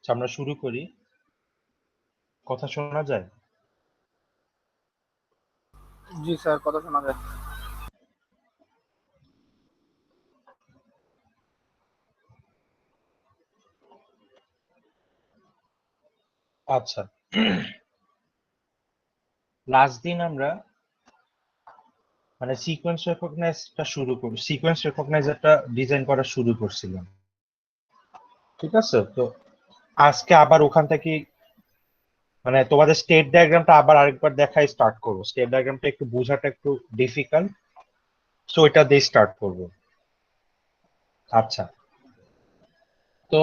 আমরা শুরু করি। কথা শোনা যায়? জি স্যার, কথা শোনা যায়। আচ্ছা, লাস্ট দিন আমরা সিকোয়েন্স রেকগনাইজারটা ডিজাইন করা শুরু করছিলাম। ঠিক আছে, তো আজকে আবার ওখান থেকে তোমাদের স্টেট ডায়াগ্রামটা আবার আরেকবার দেখাই স্টার্ট করবো। স্টেট ডায়াগ্রামটা একটু বোঝাটা একটু ডিফিকাল্ট, সো এটা দিয়ে স্টার্ট করব। আচ্ছা, তো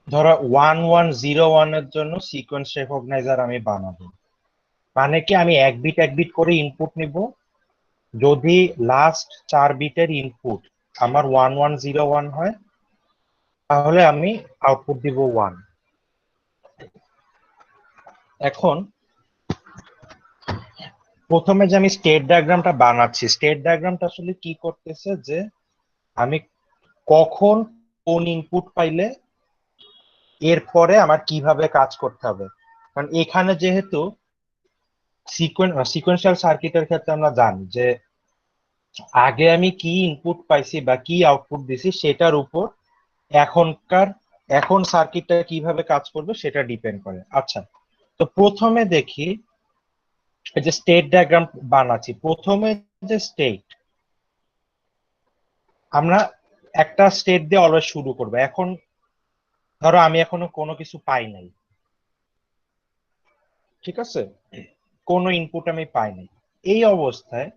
ধরো 1101 এর জন্য সিকোয়েন্স রেকগনাইজার আমি বানাবো। মানে কি, আমি এক বিট এক বিট করে ইনপুট নিব। যদি লাস্ট 4 বিটের ইনপুট আমার 1101 হয়, তাহলে আমি আউটপুট দিব 1। এখন প্রথমে যে আমি স্টেট ডায়াগ্রামটা বানাচ্ছি, স্টেট ডায়াগ্রামটা আসলে কি করতেছে যে আমি কখন কোন ইনপুট পাইলে এরপরে আমার কিভাবে কাজ করতে হবে। কারণ এখানে যেহেতু সিকোয়েন্সিয়াল সার্কিটের ক্ষেত্রে আমরা জানি যে আগে আমি কি ইনপুট পাইছি বা কি আউটপুট দিছি সেটার উপর এখন সার্কিটটা কিভাবে কাজ করবে সেটা ডিপেন্ড করে। আচ্ছা, তো প্রথমে দেখি এই যে স্টেট ডায়াগ্রাম বানাচ্ছি। প্রথমে যে স্টেট, আমরা একটা স্টেট দিয়ে অলওয়েজ শুরু করবো। এখন ধরো আমি এখনো কোনো কিছু পাই নাই, ঠিক আছে, কোনো ইনপুট আমি পাই নাই। এই অবস্থায়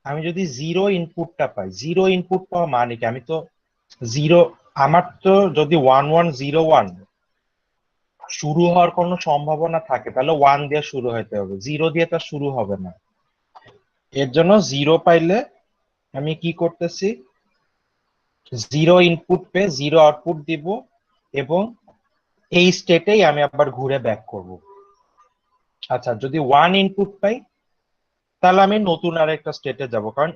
আমি যদি জিরো ইনপুটটা পাই, জিরো ইনপুট পাওয়া মানে কি, আমি তো জিরো, আমার তো যদি 1101 শুরু হওয়ার কোনো সম্ভাবনা থাকে তাহলে 1 দিয়ে শুরু হতে হবে, জিরো দিয়ে তো শুরু হবে না। এর জন্য জিরো পাইলে আমি কি করতেছি, জিরো ইনপুট পেয়ে জিরো আউটপুট দিব এবং এই স্টেটেই আমি আবার ঘুরে ব্যাক করব। আচ্ছা, যদি 1 ইনপুট পাই তাহলে আমি নতুন আর একটা স্টেটে যাব, কারণ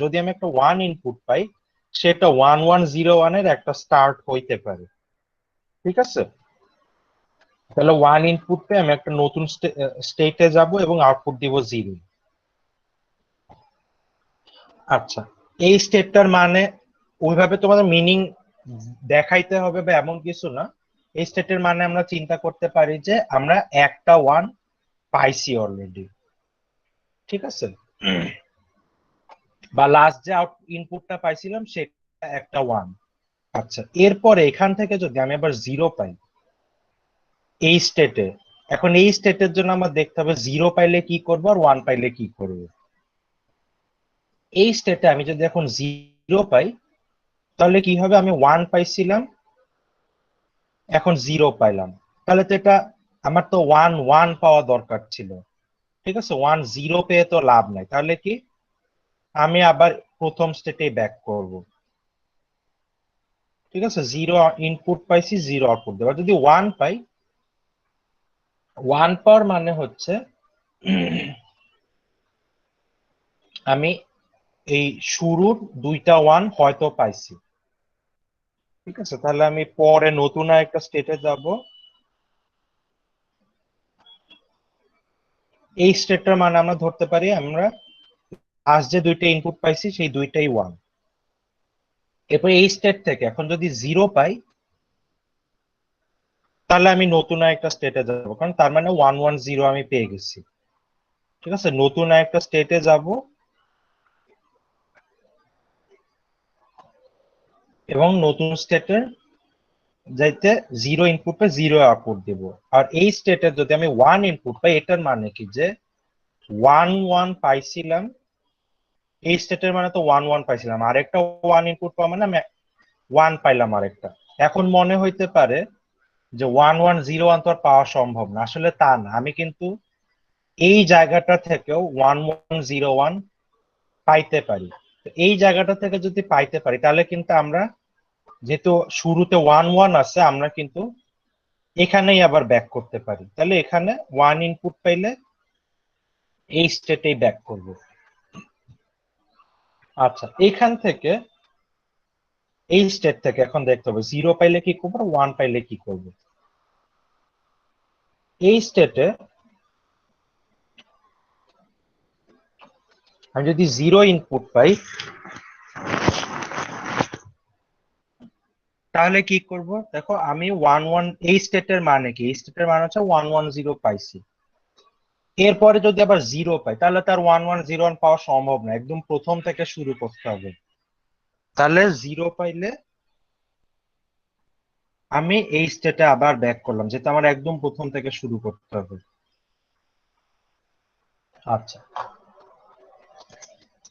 যদি আমি একটা 1 ইনপুট পাই সেটা 1101 এর একটা স্টার্ট হইতে পারে। ঠিক আছে, তাহলে 1 ইনপুট পেয়ে আমি একটা নতুন স্টেটে যাব এবং আউটপুট দিব 0। আচ্ছা, এই স্টেটটার মানে ওইভাবে তোমাদের মিনিং দেখাইতে হবে বা এমন কিছু না। এই স্টেটের মানে আমরা চিন্তা করতে পারি যে আমরা একটা 1 পাইছি অলরেডি। ঠিক আছে, বা লাস্ট যে ইনপুটটা পাইছিলাম সেটা একটা 1। আচ্ছা, এরপরে এখান থেকে যদি আমি আবার জিরো পাই এই স্টেটে, এখন এই স্টেটের জন্য আমার দেখতে হবে জিরো পাইলে কি করবো আর 1 পাইলে কি করবো। এই স্টেটে আমি যদি এখন জিরো পাই তাহলে কি হবে, আমি 1 পাইছিলাম, এখন জিরো পাইলাম, তাহলে তো এটা আমার তো 1 1 পাওয়া দরকার ছিল। ঠিক আছে, 1 জিরো পেয়ে তো লাভ নাই, তাহলে কি আমি আবার প্রথম স্টেটে ব্যাক করব। ঠিক আছে, জিরো ইনপুট পাইছি, জিরো আউটপুট দেবো। যদি 1 পাই, 1 পাওয়ার মানে হচ্ছে আমি এই শুরুর দুইটা 1 হয়তো পাইছি। ঠিক আছে, তাহলে আমি পরে নতুন একটা স্টেটে যাব। এই স্টেটটার মানে আমরা ধরতে পারি আমরা আজ যে দুইটা ইনপুট পাইছি সেই দুইটাই 1। এরপর এই স্টেট থেকে এখন যদি জিরো পাই তাহলে আমি নতুন একটা স্টেটে যাব, কারণ তার মানে 110 আমি পেয়ে গেছি। ঠিক আছে, নতুন একটা স্টেটে যাব এবং নতুন স্টেটের যাইতে জিরো ইনপুটে জিরো আউটপুট দিব। আর এই স্টেটে যদি আমি 1 ইনপুট পাই, এটার মানে কি যে 1 1 পাইছিলাম, এই স্টেটের মানে তো 1 1 পাইছিলাম, আরেকটা 1 ইনপুট পাওয়া মানে আমি 1 পাইলাম আরেকটা। এখন মনে হইতে পারে যে 1101 তো আর পাওয়া সম্ভব না, আসলে তা না। আমি কিন্তু এই জায়গাটা থেকেও 1101 পাইতে পারি। তো এই জায়গাটা থেকে যদি পাইতে পারি তাহলে কিন্তু আমরা, যেহেতু শুরুতে 1 1 আছে, আমরা কিন্তু এখানেই আবার ব্যাক করতে পারি। তাহলে এখানে 1 ইনপুট পাইলে এই স্টেটেই ব্যাক করব। আচ্ছা, এখান থেকে এই স্টেট থেকে এখন দেখতে হবে 0 পাইলে কি করবো, 1 পাইলে কি করব। এই স্টেটে আমি যদি 0 ইনপুট পাই তাহলে কি করব, দেখো আমি 1 1, এই স্টেটের মানে কি, এই স্টেটের মানে হচ্ছে 1 1 0 পাইছি। এরপরে যদি আবার 0 পাই তাহলে তার 1 1 0 1 পাওয়া সম্ভব না, একদম প্রথম থেকে শুরু করতে হবে। তাহলে 0 পাইলে আমি এই স্টেটে আবার ব্যাক করলাম, যেটা আমার একদম প্রথম থেকে শুরু করতে হবে। আচ্ছা,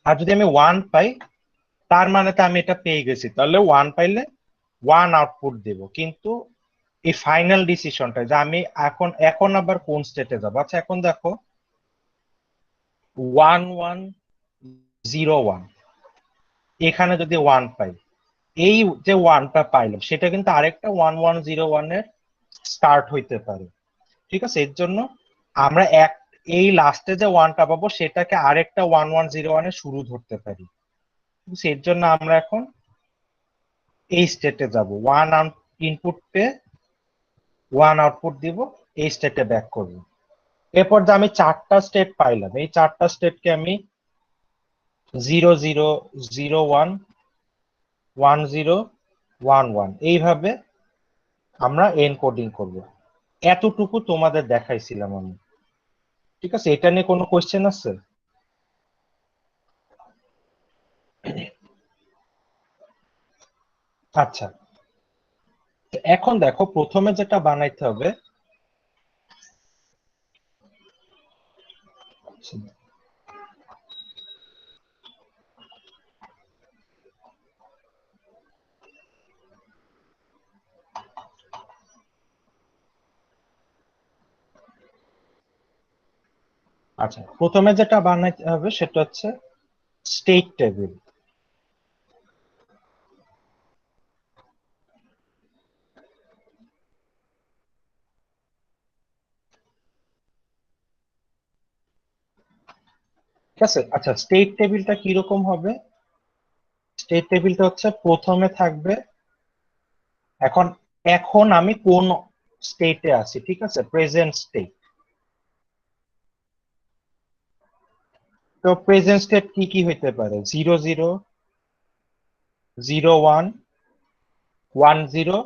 আর যদি আমি 1 পাই তার মানে তো আমি এটা পেয়ে গেছি, তাহলে 1 পাইলে 1 আউটপুট দেব। কিন্তু এই ফাইনাল ডিসিশনটা যে আমি এখন এখন আবার কোন স্টেটে যাবো। আচ্ছা এখন দেখো 1 1 0 1, এখানে যদি 1 পাই, এই যে 1টা পাইলাম সেটা কিন্তু আরেকটা 1 1 0 1 এর স্টার্ট হইতে পারে। ঠিক আছে, এর জন্য আমরা এই লাস্টে যে 1টা পাবো সেটাকে আরেকটা 1 1 0 1 এর শুরু ধরতে পারি। এর জন্য আমরা এখন এই স্টেটে যাব, 1 ইনপুট পেয়ে 1 আউটপুট দিব, এই স্টেটে ব্যাক করব। এরপর যে আমি 4টা স্টেট পাইলাম, এই 4টা স্টেটকে আমি 0 0 0 1 1 0 1 1 এইভাবে আমরা এনকোডিং করব। এতটুকু তোমাদের দেখাইছিলাম আমি। ঠিক আছে, এটা নিয়ে কোনো কোয়েশ্চেন আছে? আচ্ছা, তো এখন দেখো প্রথমে যেটা বানাইতে হবে, আচ্ছা প্রথমে যেটা বানাইতে হবে সেটা হচ্ছে স্টেট টেবিল। ঠিক আছে, আচ্ছা স্টেট টেবিলটা কিরকম হবে? স্টেট টেবিলটা হচ্ছে প্রথমে থাকবে এখন এখন আমি কোন স্টেটে আছি, ঠিক আছে, প্রেজেন্ট স্টেট। তো প্রেজেন্ট স্টেট কি কি হইতে পারে, 0 0 0 1 1 0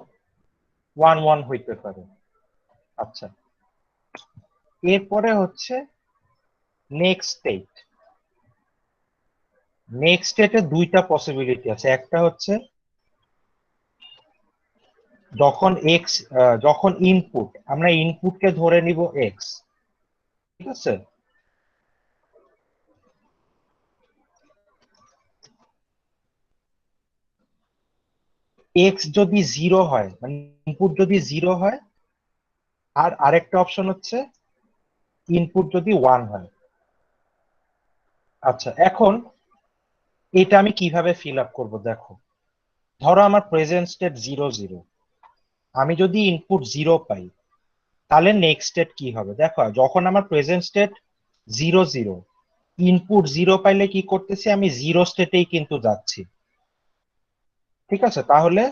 1 1 হইতে পারে। আচ্ছা, এরপরে হচ্ছে নেক্সট স্টেট। নেক্সট স্টেটে দুইটা পসিবিলিটি আছে, একটা হচ্ছে যখন এক্স, যখন ইনপুট, আমরা ইনপুটকে ধরে নিব এক্স, ঠিক আছে। এক্স যদি 0 হয়, মানে ইনপুট যদি 0 হয়, আর আরেকটা অপশন হচ্ছে ইনপুট যদি 1 হয়। আচ্ছা এখন এটা আমি কিভাবে ফিল আপ করবো, দেখো ধরো আমার প্রেজেন্ট স্টেট 0 0, আমি যদি ইনপুট 0 পাই তাহলে নেক্সট স্টেট কি হবে। দেখো যখন আমার প্রেজেন্ট স্টেট 0 0, ইনপুট 0 পাইলে কি করতেছি, আমি 0 স্টেটেই কিন্তু যাচ্ছি। ঠিক আছে, তাহলে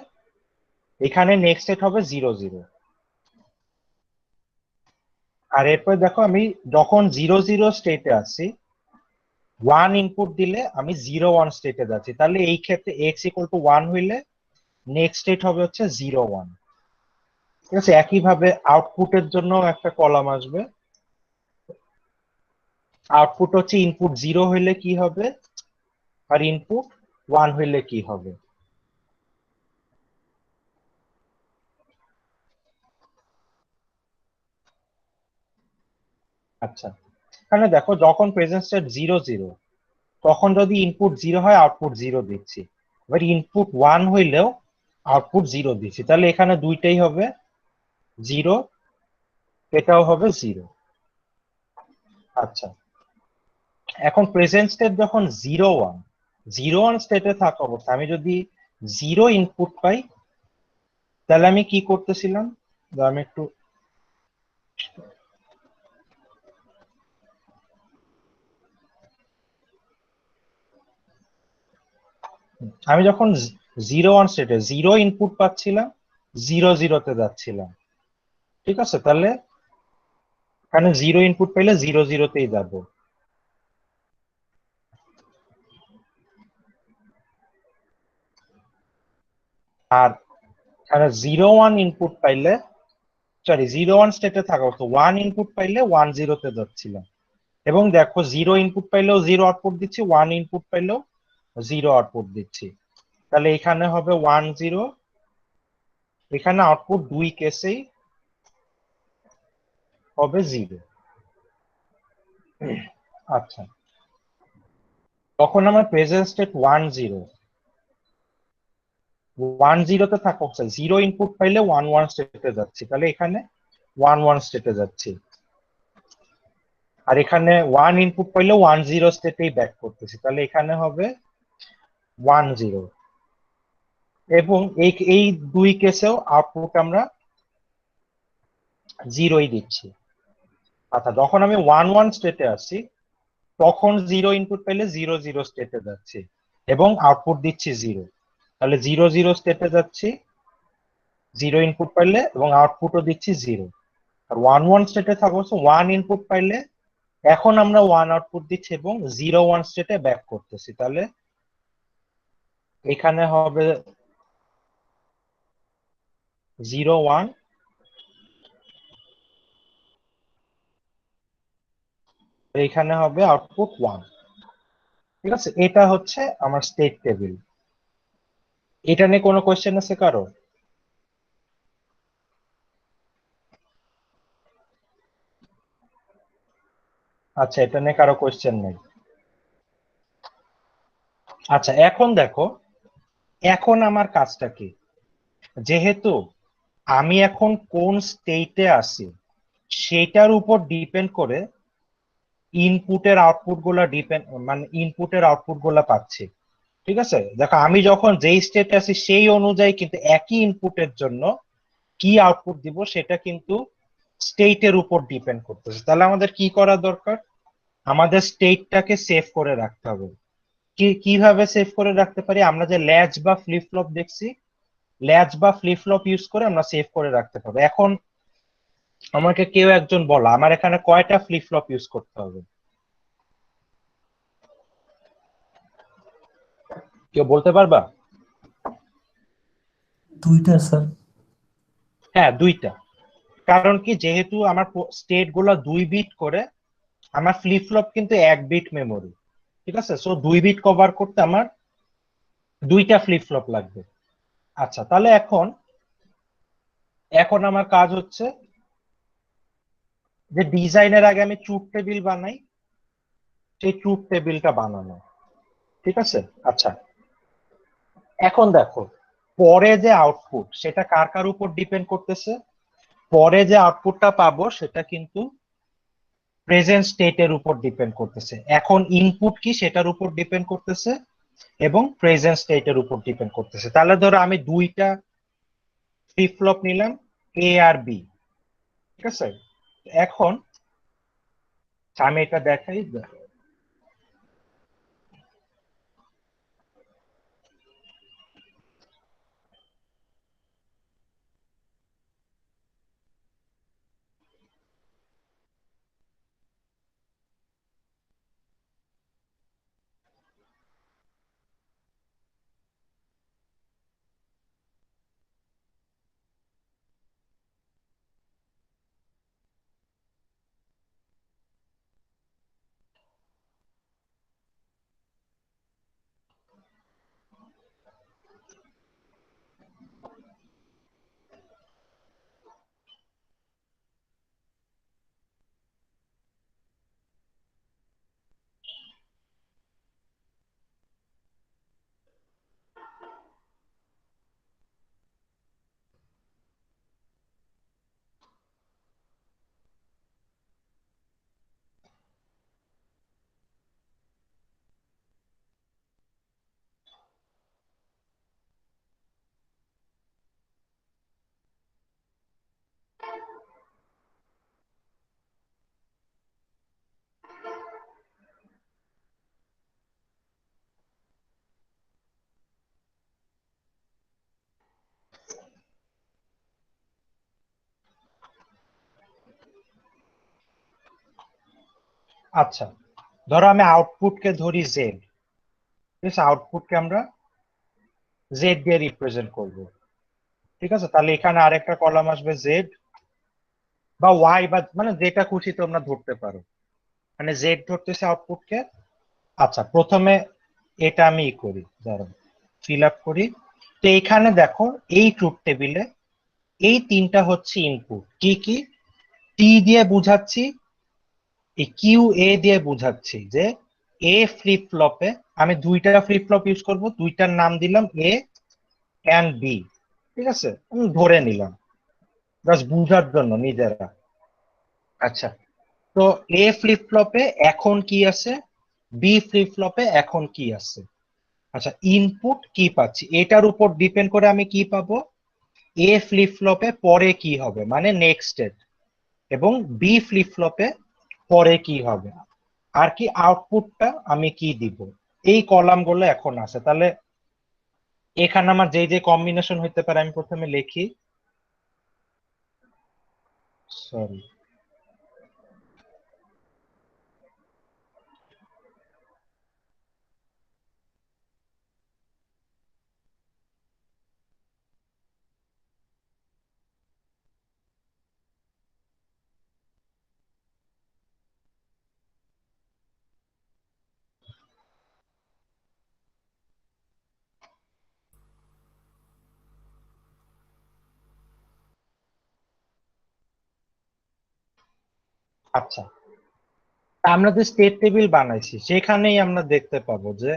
এখানে নেক্সট স্টেট হবে 0 0। আর এরপর দেখো আমি যখন 0 0 স্টেটে আছি, 1 ইনপুট দিলে আমি 0 1 স্টেটে যাচ্ছি, তাহলে এই ক্ষেত্রে এক্স ইকুয়াল টু 1 হইলে নেক্সট স্টেট হবে হচ্ছে 0 1। ঠিক আছে, একইভাবে আউটপুটের জন্য একটা কলাম আসবে, আউটপুট হচ্ছে ইনপুট 0 হইলে কি হবে আর ইনপুট 1 হইলে কি হবে। আচ্ছা, এখানে দেখো যখন প্রেজেন্ট স্টেট 0 0, তখন যদি ইনপুট 0 হয় আউটপুট 0 দিচ্ছি, এবার ইনপুট 1 হইলেও আউটপুট 0 দিচ্ছি, তাহলে এখানে দুইটাই হবে 0, এটাও হবে 0। আচ্ছা, এখন প্রেজেন্ট স্টেট যখন 0 1 স্টেটে থাকা অবস্থা আমি যদি 0 ইনপুট পাই, তাহলে আমি কি করতেছিলাম, আমি একটু, আমি যখন 01 স্টেটে জিরো ইনপুট পাচ্ছিলাম, 00 তে যাচ্ছিলাম। ঠিক আছে, তাহলে এখানে জিরো ইনপুট পাইলে 00তেই যাব। আর এখানে 01 ইনপুট পাইলে, সরি 01 স্টেটে থাকা তো 1 ইনপুট পাইলে 10তে যাচ্ছিলাম। এবং দেখো, জিরো ইনপুট পাইলেও জিরো আউটপুট দিচ্ছি, 1 ইনপুট পাইলেও জিরো আউটপুট দিচ্ছি। তাহলে এখানে হবে 10, এখানে আউটপুট দুই কেসেই হবে জিরো। আচ্ছা, তখন আমার প্রেজেন্ট স্টেট 10তে থাকা অবস্থায় জিরো ইনপুট পাইলে 11 স্টেটে যাচ্ছি, তাহলে এখানে 11 স্টেটে যাচ্ছি। আর এখানে 1 ইনপুট পাইলে 10 স্টেটেই ব্যাক করতেছি, তাহলে এখানে হবে 10। এবং এই এই দুই কেসেও আউটপুট আমরা জিরোই দিচ্ছি। আচ্ছা, যখন আমি 11 স্টেটে আসি তখন জিরো ইনপুট পেলে 00 স্টেটে যাচ্ছি এবং আউটপুট দিচ্ছি জিরো। তাহলে 00 স্টেটে যাচ্ছি জিরো ইনপুট পাইলে এবং আউটপুটও দিচ্ছি জিরো। আর 11 স্টেটে থাকবো 1 ইনপুট পাইলে এখন আমরা 1 আউটপুট দিচ্ছি এবং 01 স্টেটে ব্যাক করতেছি। তাহলে এখানে হবে 01, এখানে হবে আউটপুট 1। ঠিক আছে, এটা হচ্ছে আমার স্টেট টেবিল। এটা নিয়ে কোনো কোয়েশ্চেন আছে কারো? আচ্ছা, এটা নিয়ে কারো কোয়েশ্চেন নেই। আচ্ছা, এখন দেখো, এখন আমার কাজটা কি? যেহেতু আমি এখন কোন স্টেটে আছি সেটার উপর ডিপেন্ড করে ইনপুটের আউটপুট গুলা মানে ইনপুটের আউটপুট গুলা পাচ্ছি। ঠিক আছে, দেখো আমি যখন যেই স্টেটে আছি সেই অনুযায়ী কিন্তু একই ইনপুটের জন্য কি আউটপুট দিব সেটা কিন্তু স্টেটের উপর ডিপেন্ড করতেছে। তাহলে আমাদের কি করা দরকার? আমাদের স্টেটটাকে সেভ করে রাখতে হবে। কিভাবে সেভ করে রাখতে পারি? আমরা যে ল্যাচ বা ফ্লিপ ফ্লপ দেখছি, ল্যাচ বা ফ্লিপ ফ্লপ ইউজ করে আমরা সেভ করে রাখতে পারবো। এখন আমাকে কেউ একজন বলা, আমার এখানে কয়টা ফ্লিপ ফ্লপ ইউজ করতে হবে? কেউ বলতে পারবা? দুইটা স্যার। হ্যাঁ, দুইটা। কারণ কি, যেহেতু আমার স্টেট গুলো 2 বিট করে, আমার ফ্লিপ ফ্লপ কিন্তু 1 বিট মেমোরি। ঠিক আছে, সো 2 বিট কভার করতে আমার দুইটা ফ্লিপ ফ্লপ লাগবে। আচ্ছা, তাহলে এখন এখন আমার কাজ হচ্ছে যে ডিজাইনের আগে আমি ট্রুথ টেবিল বানাই, সেই ট্রুথ টেবিলটা বানানো। ঠিক আছে। আচ্ছা, এখন দেখো, পরে যে আউটপুট সেটা কার কার উপর ডিপেন্ড করতেছে? পরে যে আউটপুটটা পাবো সেটা কিন্তু প্রেজেন্ট স্টেটের উপর ডিপেন্ড করতেছে। এখন ইনপুট কি সেটার উপর ডিপেন্ড করতেছে এবং প্রেজেন্ট স্টেটের উপর ডিপেন্ড করতেছে। তাহলে ধরো আমি দুইটা ফ্লিপ ফ্লপ নিলাম, এ আর বি। ঠিক আছে, এখন আমি এটা দেখাই। আচ্ছা, ধরো আমি আউটপুটকে ধরি জেড, ঠিক আছে, আউটপুটকে আমরা জেড দিয়ে রিপ্রেজেন্ট করব, ঠিক আছে। তাহলে এখানে আরেকটা কলাম আসবে জেড বা ওয়াই, বা মানে যেটা খুশি তোমরা ধরতে পারো, মানে জেড ধরতেছে আউটপুটকে। আচ্ছা, প্রথমে এটা আমি করি, ধরো ফিল আপ করি। তো এখানে দেখো এই ট্রুথ টেবিলে এই তিনটা হচ্ছে ইনপুট, কি কি, টি দিয়ে বুঝাচ্ছি, এই কিউ এ দিয়ে বুঝাচ্ছি যে এ ফ্লিপ ফ্লপে আমি দুইটা ফ্লিপ ফ্লপ ইউজ করব, দুইটার নাম দিলাম এ এন্ড বি, ঠিক আছে, আমি ধরে নিলাম জাস্ট বুঝার জন্য নিজেরা। আচ্ছা, তো এ ফ্লিপ ফ্লপে এখন কি আছে, বি ফ্লিপ ফ্লপে এখন কি আছে। আচ্ছা, ইনপুট কি পাচ্ছি এটার উপর ডিপেন্ড করে আমি কি পাবো, এ ফ্লিপ ফ্লপে পরে কি হবে মানে নেক্সট স্টেট, এবং বি ফ্লিপ ফ্লপে পরে কি হবে, আর কি আউটপুটটা আমি কি দিব। এই কলাম গুলো এখন আছে। তাহলে এখানে আমার যে যে কম্বিনেশন হইতে পারে আমি প্রথমে লিখি, সরি। আচ্ছা, আমরা যে স্টেট টেবিল বানাইছি সেখানেই আমরা দেখতে পাবো যে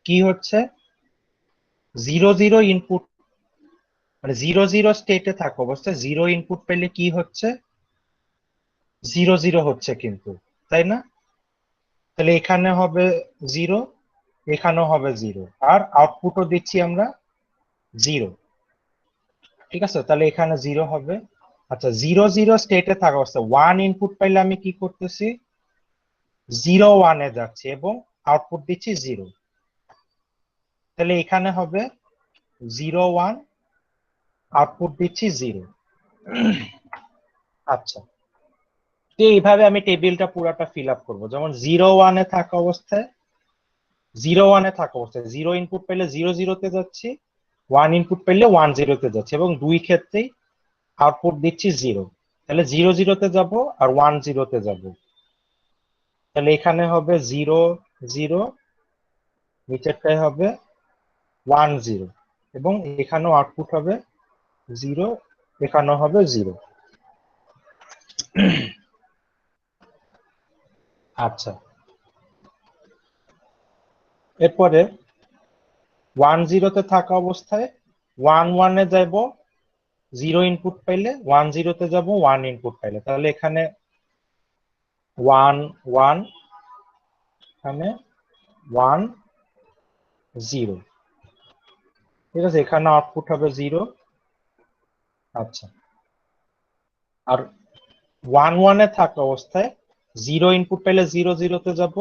কি হচ্ছে, জিরো জিরো ইনপুট, মানে জিরো জিরো স্টেটে থাকা অবস্থায় জিরো ইনপুট পেলে কি হচ্ছে, জিরো জিরো হচ্ছে কিন্তু, তাই না? তাহলে এখানে হবে জিরো, এখানেও হবে জিরো, আর আউটপুটও দিচ্ছি আমরা জিরো, ঠিক আছে, তাহলে এখানে জিরো হবে। আচ্ছা, জিরো জিরো স্টেটে থাকা অবস্থায় ওয়ান ইনপুট পাইলে আমি কি করতেছি, জিরো ওয়ানে যাচ্ছি এবং আউটপুট দিচ্ছি জিরো, তাহলে এখানে হবে জিরো ওয়ান, আউটপুট দিচ্ছি জিরো। আচ্ছা, তো এইভাবে আমি টেবিলটা পুরাটা ফিল আপ করবো। যেমন জিরো ওয়ানে থাকা অবস্থায় জিরো ইনপুট পেলে জিরো জিরোতে যাচ্ছি, ওয়ান ইনপুট পেলে ওয়ান জিরোতে যাচ্ছে, এবং দুই ক্ষেত্রেই আউটপুট দিচ্ছি জিরো। তাহলে জিরো জিরোতে যাব আর ওয়ান জিরোতে যাব, তাহলে এখানে হবে জিরো জিরো, নিচেরটায় হবে ওয়ান জিরো, এবং এখানেও আউটপুট হবে জিরো, এখানেও হবে জিরো। আচ্ছা, এরপরে ওয়ান জিরোতে থাকা অবস্থায় ওয়ান ওয়ানে যাব, জিরো ইনপুট পাইলে ওয়ান জিরোতে যাব ওয়ান ইনপুট পাইলে, তাহলে এখানে ওয়ান ওয়ান, এখানে ওয়ান জিরো, ঠিক আছে, এখানে আউটপুট হবে জিরো। আচ্ছা, আর ওয়ান ওয়ানে থাকা অবস্থায় জিরো ইনপুট পাইলে জিরো জিরোতে যাব,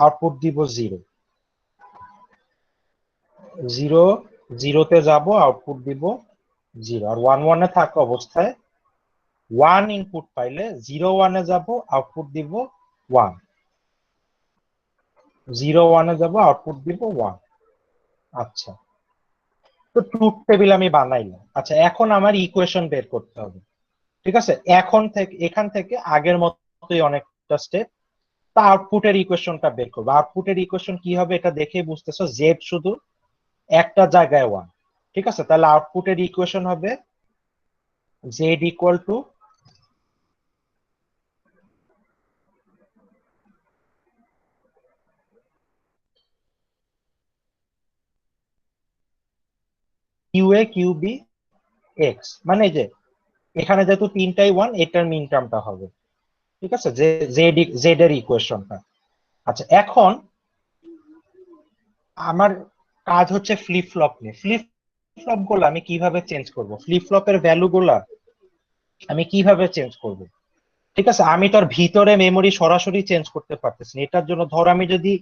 আউটপুট দিব জিরো, জিরো জিরোতে যাব, আউটপুট দিব জিরো। আর ওয়ান ওয়ানে থাকা অবস্থায় ওয়ান ইনপুট পাইলে জিরো ওয়ানে যাব, আউটপুট দিব ওয়ান, জিরো ওয়ানে যাব, আউটপুট দিব ওয়ান। আচ্ছা, তো ট্রুথ টেবিল আমি বানাইলাম। আচ্ছা, এখন আমার ইকুয়েশন বের করতে হবে, ঠিক আছে। এখান থেকে আগের মতোই অনেকটা স্টেপ, তা আউটপুটের ইকুয়েশনটা বের করবো। আউটপুটের ইকুয়েশন কি হবে এটা দেখে বুঝতেছো, জেড শুধু একটা জায়গায় ওয়ান, ঠিক আছে। তাহলে আউটপুটের ইকুয়েশন হবে Z equal to Q A Q B X, মানে এই যে এখানে যেহেতু তিনটাই ওয়ান, এটার মিন টার্মটা হবে, ঠিক আছে, যে জেড জেড এর ইকুয়েশনটা। আচ্ছা, এখন আমার কাজ হচ্ছে ফ্লিপ ফ্লপ নিয়ে। ফ্লিপ ফ্লপ গুলো আমি কিভাবে চেঞ্জ করব, ফ্লিপ ফ্লপের ভ্যালু গুলা আমি কিভাবে চেঞ্জ করব, ঠিক আছে। আমি তো আর ভিতরে মেমোরি সরাসরি চেঞ্জ করতে পারতেছি না। এটার জন্য ধর আমি যদি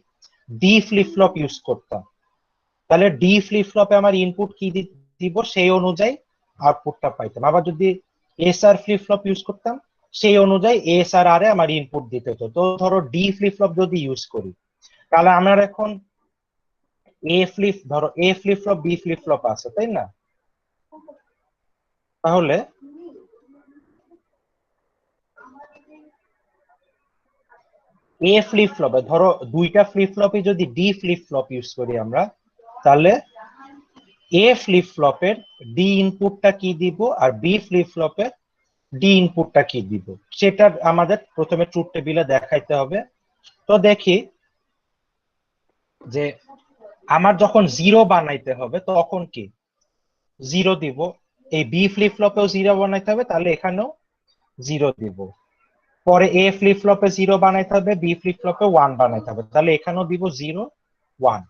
ডি ফ্লিপ ফ্লপ ইউজ করতাম, তাহলে ডি ফ্লিপ ফ্লপে আমার ইনপুট কি দিব সেই অনুযায়ী আউটপুটটা পাইতাম। আবার যদি এস আর ফ্লিপ ফ্লপ ইউজ করতাম, সেই অনুযায়ী এস আর আর এ আমার ইনপুট দিতে হতো। তো ধরো ডি ফ্লিপ ফ্লপ যদি ইউজ করি, তাহলে আমার এখন ধরো A flip flop B flip flop আছে, তাই না? তাহলে এ ফ্লিপ ফ্লপে ধরো দুইটা ফ্লিপ ফ্লপে যদি ডি ফ্লিপ ফ্লপ ইউজ করি আমরা, তাহলে এ ফ্লিপ ফ্লপের ডি ইনপুটটা কি দিব আর বি ফ্লিপ ফ্লপের ডি ইনপুটটা কি দিব, সেটা আমাদের প্রথমে ট্রুথ টেবিলে দেখাইতে হবে। তো দেখি যে আমার যখন জিরো বানাইতে হবে তখন কি জিরো দিব, এই বি ফ্লিপ ফ্লপেও জিরো বানাইতে হবে, তাহলে এখানেও জিরো দিব। পরে এ ফ্লিপ ফ্লপে জিরো বানাইতে হবে, বি ফ্লিপ ফ্লপে ওয়ান বানাইতে হবে, তাহলে এখানেও দিব জিরো ওয়ান।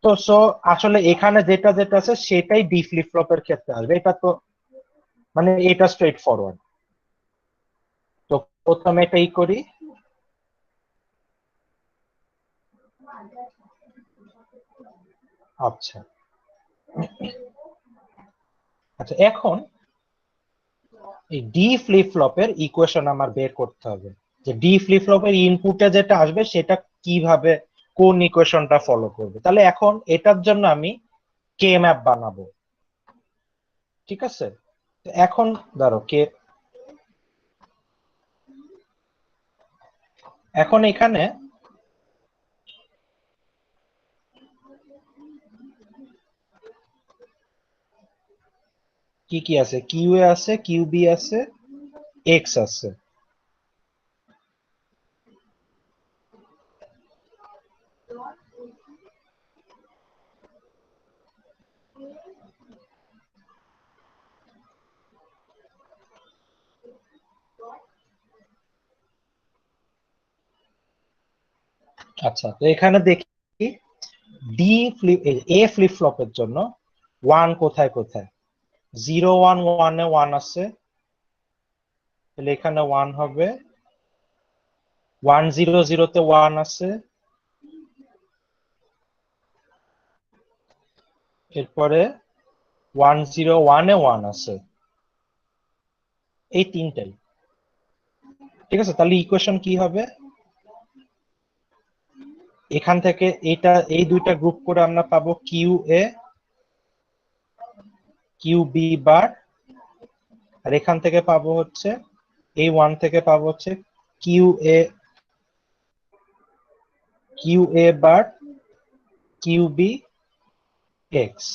তো সো আসলে এখানে যেটা যেটা আছে সেটাই ডি ফ্লিপ ফ্লপের ক্ষেত্রে আসবে। এটা তো মানে এটা স্ট্রেট ফরওয়ার্ড। তো প্রথমে এটাই করি। আচ্ছা আচ্ছা, এখন এই ডি ফ্লিপ ফ্লপের ইকুয়েশন আমার বের করতে হবে, যে ডি ফ্লিপ ফ্লপের ইনপুটে যেটা আসবে সেটা কিভাবে কোন ইকুয়েশনটা ফলো করবে। তাহলে এখন এটার জন্য আমি কে ম্যাপ বানাবো, ঠিক আছে? তো এখন ধরো এখন এখানে কি কি আছে, কিউ এ আছে, কিউ বি আছে, এক্স আছে। আচ্ছা, তো এখানে দেখি ডি ফ্লিপ এ ফ্লিপ ফ্লপের জন্য ওয়ান কোথায় কোথায়, জিরো ওয়ান ওয়ানে ওয়ান আছে, তাহলে এখানে ওয়ান হবে। ওয়ান জিরো জিরোতে ওয়ান আছে, এরপরে ওয়ান জিরো ওয়ানে ওয়ান আছে, এই তিনটাই। ঠিক আছে, তাহলে ইকুয়েশন কি হবে, এখান থেকে এটা এই দুইটা গ্রুপ করে আমরা পাবো কিউ এ কিউ বি বার, আর এখান থেকে পাবো হচ্ছে এই ওয়ান থেকে পাবো হচ্ছে Q A bar Q B x.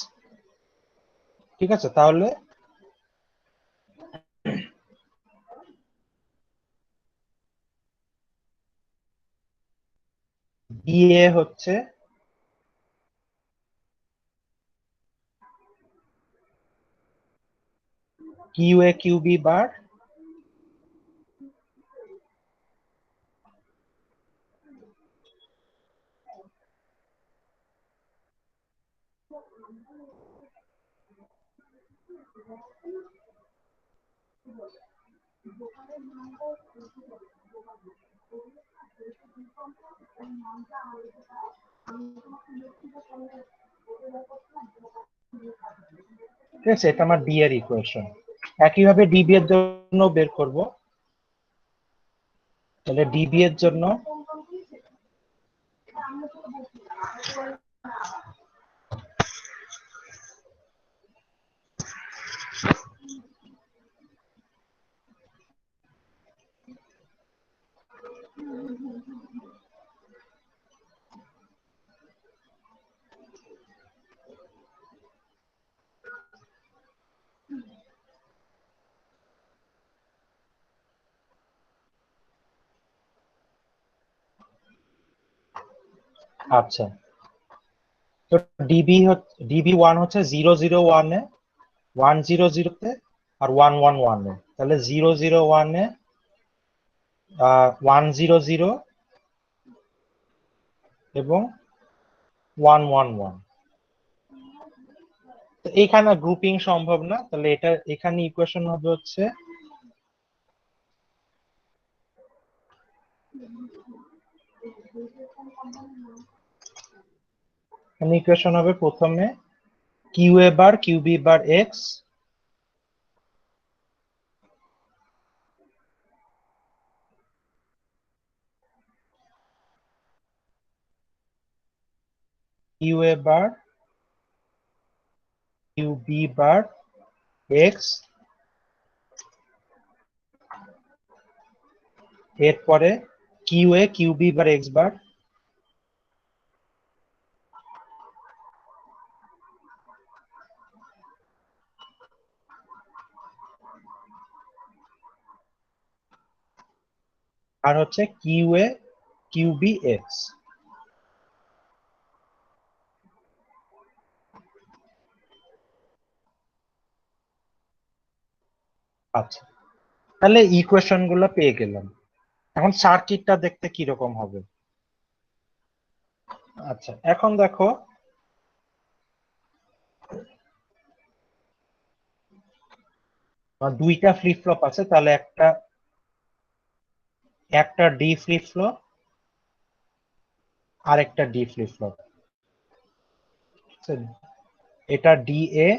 ঠিক আছে, তাহলে বি এ হচ্ছে কিউ এ কিউ বি বার ঠিক আছে, এটা আমার ডি এর ইকুয়েশন। একইভাবে ডিবি এর জন্য বের করব। তাহলে ডিবি এর জন্য আচ্ছা, তো ডিবি ওয়ান হচ্ছে জিরো জিরো ওয়ানে, ওয়ান জিরো জিরোতে, আর ওয়ান ওয়ান ওয়ানে। তাহলে জিরো জিরো ওয়ানে ওয়ান জিরো জিরো এবং ওয়ান ওয়ান ওয়ান। তো এখানে গ্রুপিং সম্ভব না, তাহলে এটা এখানে ইকুয়েশন হবে হচ্ছে এখানে ইকুয়েশন হবে প্রথমে Q A bar Q B bar x, Q A bar Q B bar x, এরপরে Q A Q B bar x bar, আর হচ্ছে Q A Q B x. আচ্ছা, তাহলে ইকুয়েশন গুলো পেয়ে গেলাম। এখন সার্কিটটা দেখতে কিরকম হবে? আচ্ছা, এখন দেখো দুইটা ফ্লিপ ফ্লপ আছে, তাহলে একটা একটা ডি ফ্লিপ ফ্লপ আর একটা ডি ফ্লিপ ফ্লপ। এটা ডি এ,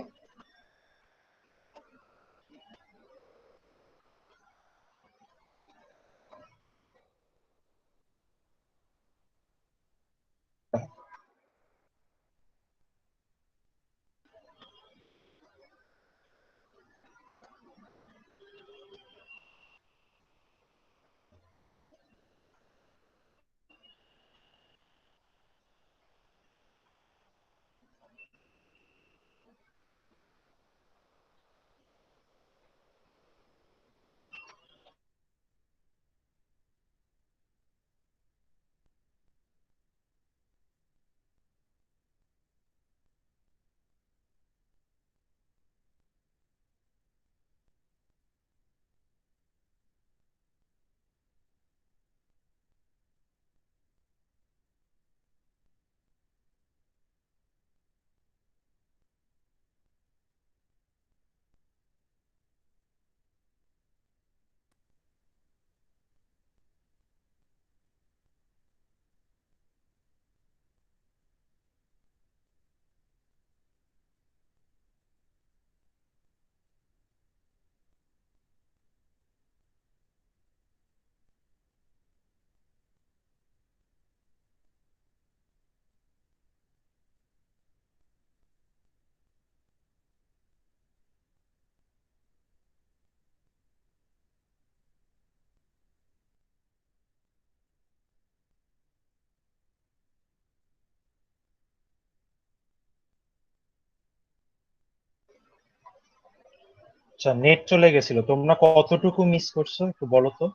আচ্ছা নেট চলে গেছিল, তোমরা কতটুকু মিস করছো একটু বলো তো।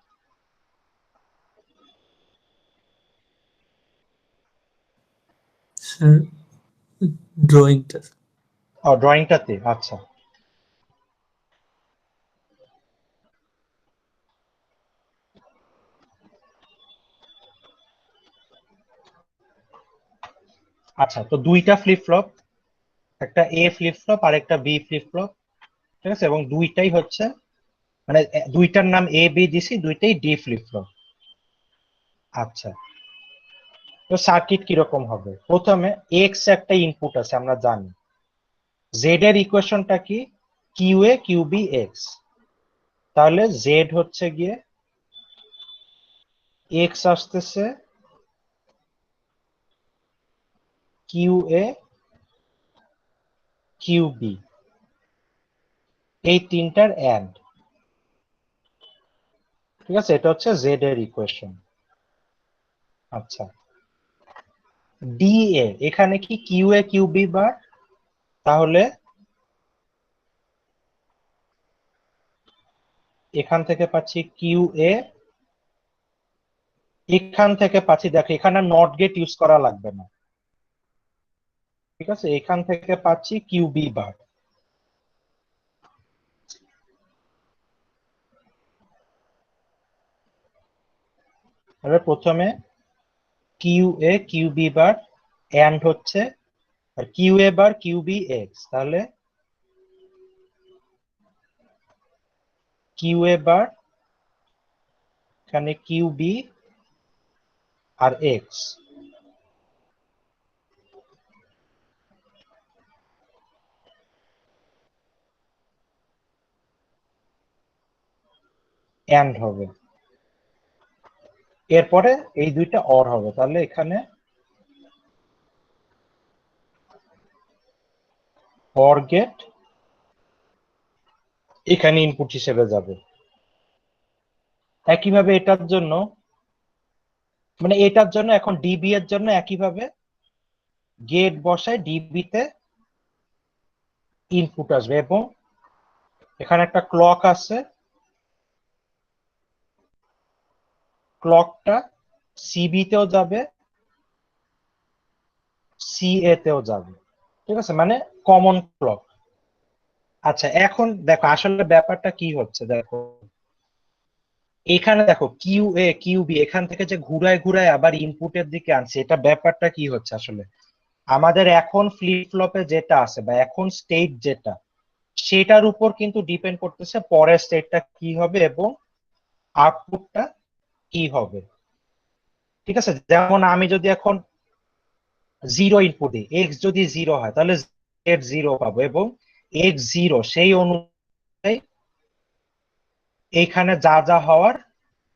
স্যার ড্রয়িংটা। ড্রয়িংটাতে, আচ্ছা। আচ্ছা, তো দুইটা ফ্লিপ ফ্লপ, একটা এ ফ্লিপ ফ্লপ আর একটা বি ফ্লিপ ফ্লপ, ঠিক আছে, এবং দুইটাই হচ্ছে মানে দুইটার নাম এ বি দিছি, দুইটাই ডি ফ্লিপ ফ্লপ। আচ্ছা, তো সার্কিট কিরকম হবে? প্রথমে এক্স একটা ইনপুট আছে আমরা জানি। জেড এর ইকুয়েশনটা কি? Q A Q B X. তাহলে জেড হচ্ছে গিয়ে এক্স আসতেছে কিউ এ কিউ বি, এই তিনটার এন্ড, ঠিক আছে, এটা হচ্ছে জেড এর ইকুয়েশন। আচ্ছা, ডি এ এখানে কি Q A Q B bar, তাহলে এখান থেকে পাচ্ছি কিউ এ, এখান থেকে পাচ্ছি, দেখো এখানে নট গেট ইউজ করা লাগবে না, ঠিক আছে, এখান থেকে পাচ্ছি কিউ বি বার। তাহলে প্রথমে Q A Q B bar and হচ্ছে, আর Q A bar Q B X, তাহলে কিউ এ বার এখানে কিউ বি আর এক্স এন্ড হবে, এরপরে এই দুইটা অর হবে, তাহলে এখানে অর গেট এখানে ইনপুট হিসেবে যাবে। একইভাবে এটার জন্য মানে এটার জন্য এখন ডিবি এর জন্য একইভাবে গেট বসায় ডিবি তে ইনপুট আসবে এবং এখানে একটা ক্লক আছে, ক্লকটা সিবি তেও যাবে সিএ তেও যাবে, ঠিক আছে, মানে কমন ক্লক। আচ্ছা এখন দেখো আসলে ব্যাপারটা কি হচ্ছে, দেখো এখানে দেখো কিউ এ কিউ বি এখান থেকে যে ঘুরায় ঘুরায় আবার ইনপুটের দিকে আনছে, এটা ব্যাপারটা কি হচ্ছে আসলে আমাদের এখন ফ্লিপ ফ্লপে যেটা আছে বা এখন স্টেট যেটা সেটার উপর কিন্তু ডিপেন্ড করতেছে পরের স্টেটটা কি হবে এবং আউটপুটটা কি হবে। ঠিক আছে, যেমন আমি যদি এখন জিরো ইনপুট দিই, এক্স যদি জিরো হয় তাহলে জেড জিরো পাবো এবং এক্স জিরো সেই অনুযায়ী এইখানে যা যা হওয়ার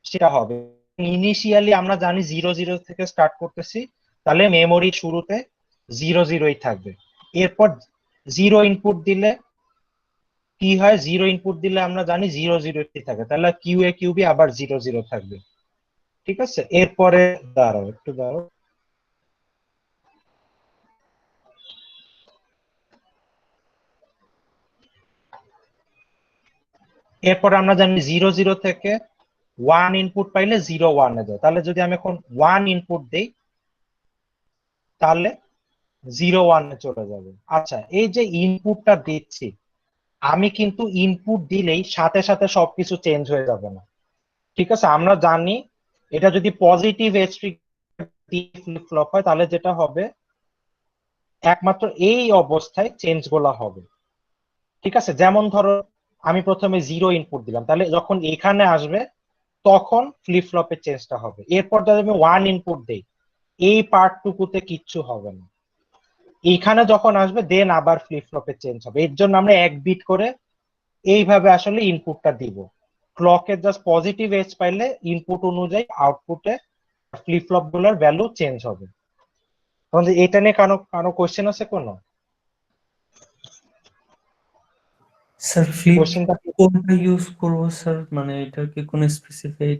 সেটা হবে। ইনিশিয়ালি আমরা জানি জিরো জিরো থেকে স্টার্ট করতেছি, তাহলে মেমোরি শুরুতে জিরো জিরোই থাকবে। এরপর জিরো ইনপুট দিলে কি হয়, জিরো ইনপুট দিলে আমরা জানি জিরো জিরো থাকে, তাহলে কিউ এ কিউ বি আবার জিরো জিরো থাকবে। ঠিক আছে, এরপরে দাঁড়াও একটু দাঁড়াও, এরপর আমরা জানি জিরো জিরো থেকে ওয়ান ইনপুট পাইলে জিরো ওয়ানে যায়, তাহলে যদি আমি এখন ওয়ান ইনপুট দেই তাহলে জিরো ওয়ানে চলে যাবে। আচ্ছা এই যে ইনপুটটা দিচ্ছি আমি কিন্তু ইনপুট দিলেই সাথে সাথে সবকিছু চেঞ্জ হয়ে যাবে না। ঠিক আছে, আমরা জানি এটা যদি পজিটিভ এজ ফ্লিপ ফ্লপ হয় তাহলে যেটা হবে একমাত্র এই অবস্থায় চেঞ্জ গুলা হবে। ঠিক আছে, যেমন ধরো আমি প্রথমে জিরো ইনপুট দিলাম, তাহলে যখন এখানে আসবে তখন ফ্লিপ ফ্লপের চেঞ্জটা হবে। এরপর যদি আমি ওয়ান ইনপুট দেই এই পার্টটুকুতে কিচ্ছু হবে না, এইখানে যখন আসবে দেন আবার ফ্লিপ ফ্লপের চেঞ্জ হবে। এর জন্য আমরা এক বিট করে এইভাবে আসলে ইনপুটটা দিব। ক্লকের জাস্ট পজিটিভ এজ পাইলে ইনপুট অনুযায়ী আউটপুটে ফ্লিপ ফ্লপ গুলোর ভ্যালু চেঞ্জ হবে। তোমাদের এটা নিয়ে কারো কারো কোশ্চেন আছে কোনো? স্যার ফ্লিপ কোশ্চেনটা কোনটা ইউজ করবো স্যার, মানে এটা কি কোনো স্পেসিফিক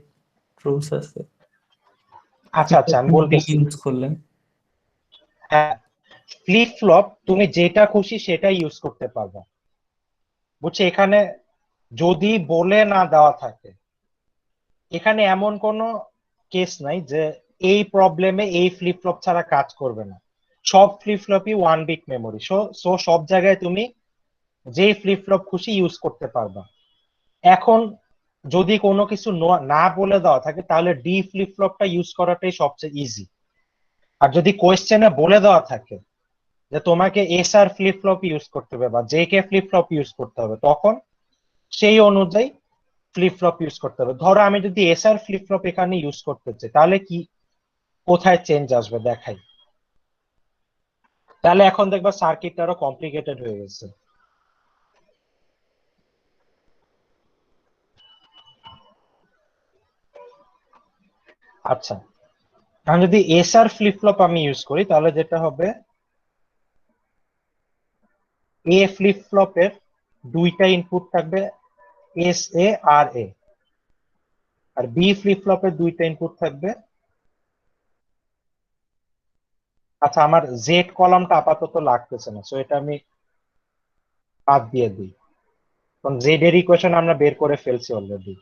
রুলস আছে? আচ্ছা আচ্ছা আমি বলতেছি। ইউজ করলে হ্যাঁ, ফ্লিপ ফ্লপ তুমি যেটা খুশি সেটা ইউজ করতে পারবে, বুঝছো। এখানে যদি বলে না দেওয়া থাকে, এখানে এমন কোনো কেস নাই যে এই প্রবলেমে এই ফ্লিপ ফ্লপ ছাড়া কাজ করবে না। সব ফ্লিপ ফ্লপই ওয়ান বিট মেমোরি, সো সব জায়গায় তুমি যেই ফ্লিপ ফ্লপ খুশি ইউজ করতে পারবা। এখন যদি কোনো কিছু না বলে দেওয়া থাকে তাহলে ডি ফ্লিপ ফ্লপটা ইউজ করাটাই সবচেয়ে ইজি। আর যদি কোয়েশ্চেনে বলে দেওয়া থাকে যে তোমাকে এস আর ফ্লিপ ফ্লপ ইউজ করতে হবে বা J K flip flop use করতে হবে, তখন সেই অনুযায়ী ফ্লিপ ফ্লপ ইউজ করতে হবে। ধরো আমি যদি এস আর ফ্লিপ ফ্লপ এখানে ইউজ করতে চাই তাহলে কি কোথায় চেঞ্জ আসবে দেখাই, তাহলে এখন দেখবা সার্কিটটা আরো কমপ্লিকেটেড হয়ে গেছে। আচ্ছা আমি যদি এস আর ফ্লিপ ফ্লপ আমি ইউজ করি তাহলে যেটা হবে, এ ফ্লিপ ফ্লপের দুইটা ইনপুট থাকবে এস এ আর এ, আর বি ফ্লিপ ফ্লপের দুইটা ইনপুট থাকবে। আচ্ছা আমার জেড কলামটা আপাতত লাগতেছে না, সো এটা আমি বাদ দিয়ে দিই, কারণ জেড এর ইকুয়েশন আমরা বের করে ফেলছি অলরেডি।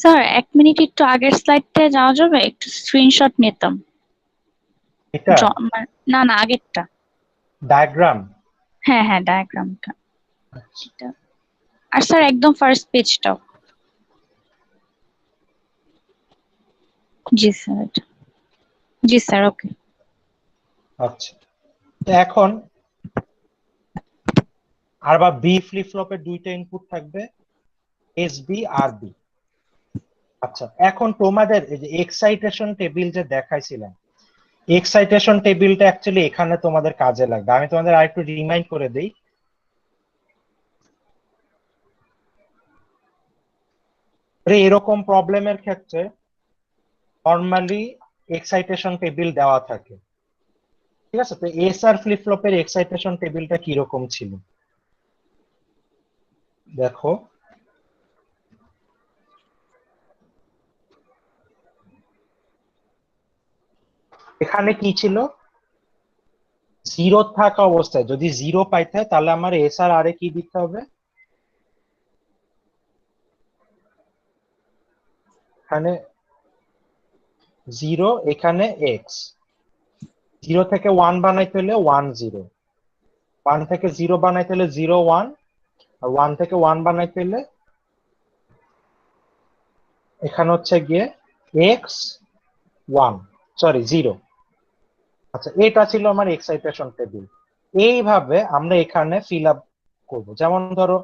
স্যার 1 মিনিট একটু আগের স্লাইডটায় যাওয়া যাবে, একটু স্ক্রিনশট নিতাম। এটা না না আগেরটা। ডায়াগ্রাম। হ্যাঁ হ্যাঁ ডায়াগ্রামটা। আচ্ছা আর স্যার একদম ফার্স্ট পেজটাও। জি স্যার। জি স্যার, ওকে। আচ্ছা, তো এখন আর বা বি ফ্লিপ ফ্লপের দুইটা ইনপুট থাকবে, এস বি আর বি। আচ্ছা, এখন তোমাদের এই যে এক্সাইটেশন টেবিল যে দেখাইছিলাম, এক্সাইটেশন টেবিলটা অ্যাকচুয়ালি এখানে তোমাদের কাজে লাগবে। আমি তোমাদের আরেকটু রিমাইন্ড করে দিই। এরকম প্রবলেমের ক্ষেত্রে নর্মালি এক্সাইটেশন টেবিল দেওয়া থাকে, ঠিক আছে? তো এস আর ফ্লিপ ফ্লপের এক্সাইটেশন টেবিলটা কিরকম ছিল দেখো। এখানে কি ছিল, জিরো থাকা অবস্থায় যদি জিরো পাইতে হয় তাহলে আমার এস আর আরে কি দিতে হবে, এখানে জিরো, এখানে এক্স। জিরো থেকে ওয়ান বানাইতে হলে ওয়ান জিরো, ওয়ান থেকে জিরো বানাইতে হলে জিরো ওয়ান, আর ওয়ান থেকে ওয়ান বানাইতে হলে এখানে হচ্ছে গিয়ে এক্স ওয়ান, সরি জিরো। আচ্ছা, এটা ছিল আমার এক্সাইটেশন টেবিল। এইভাবে আমরা এখানে ফিল আপ করবো। যেমন ধরো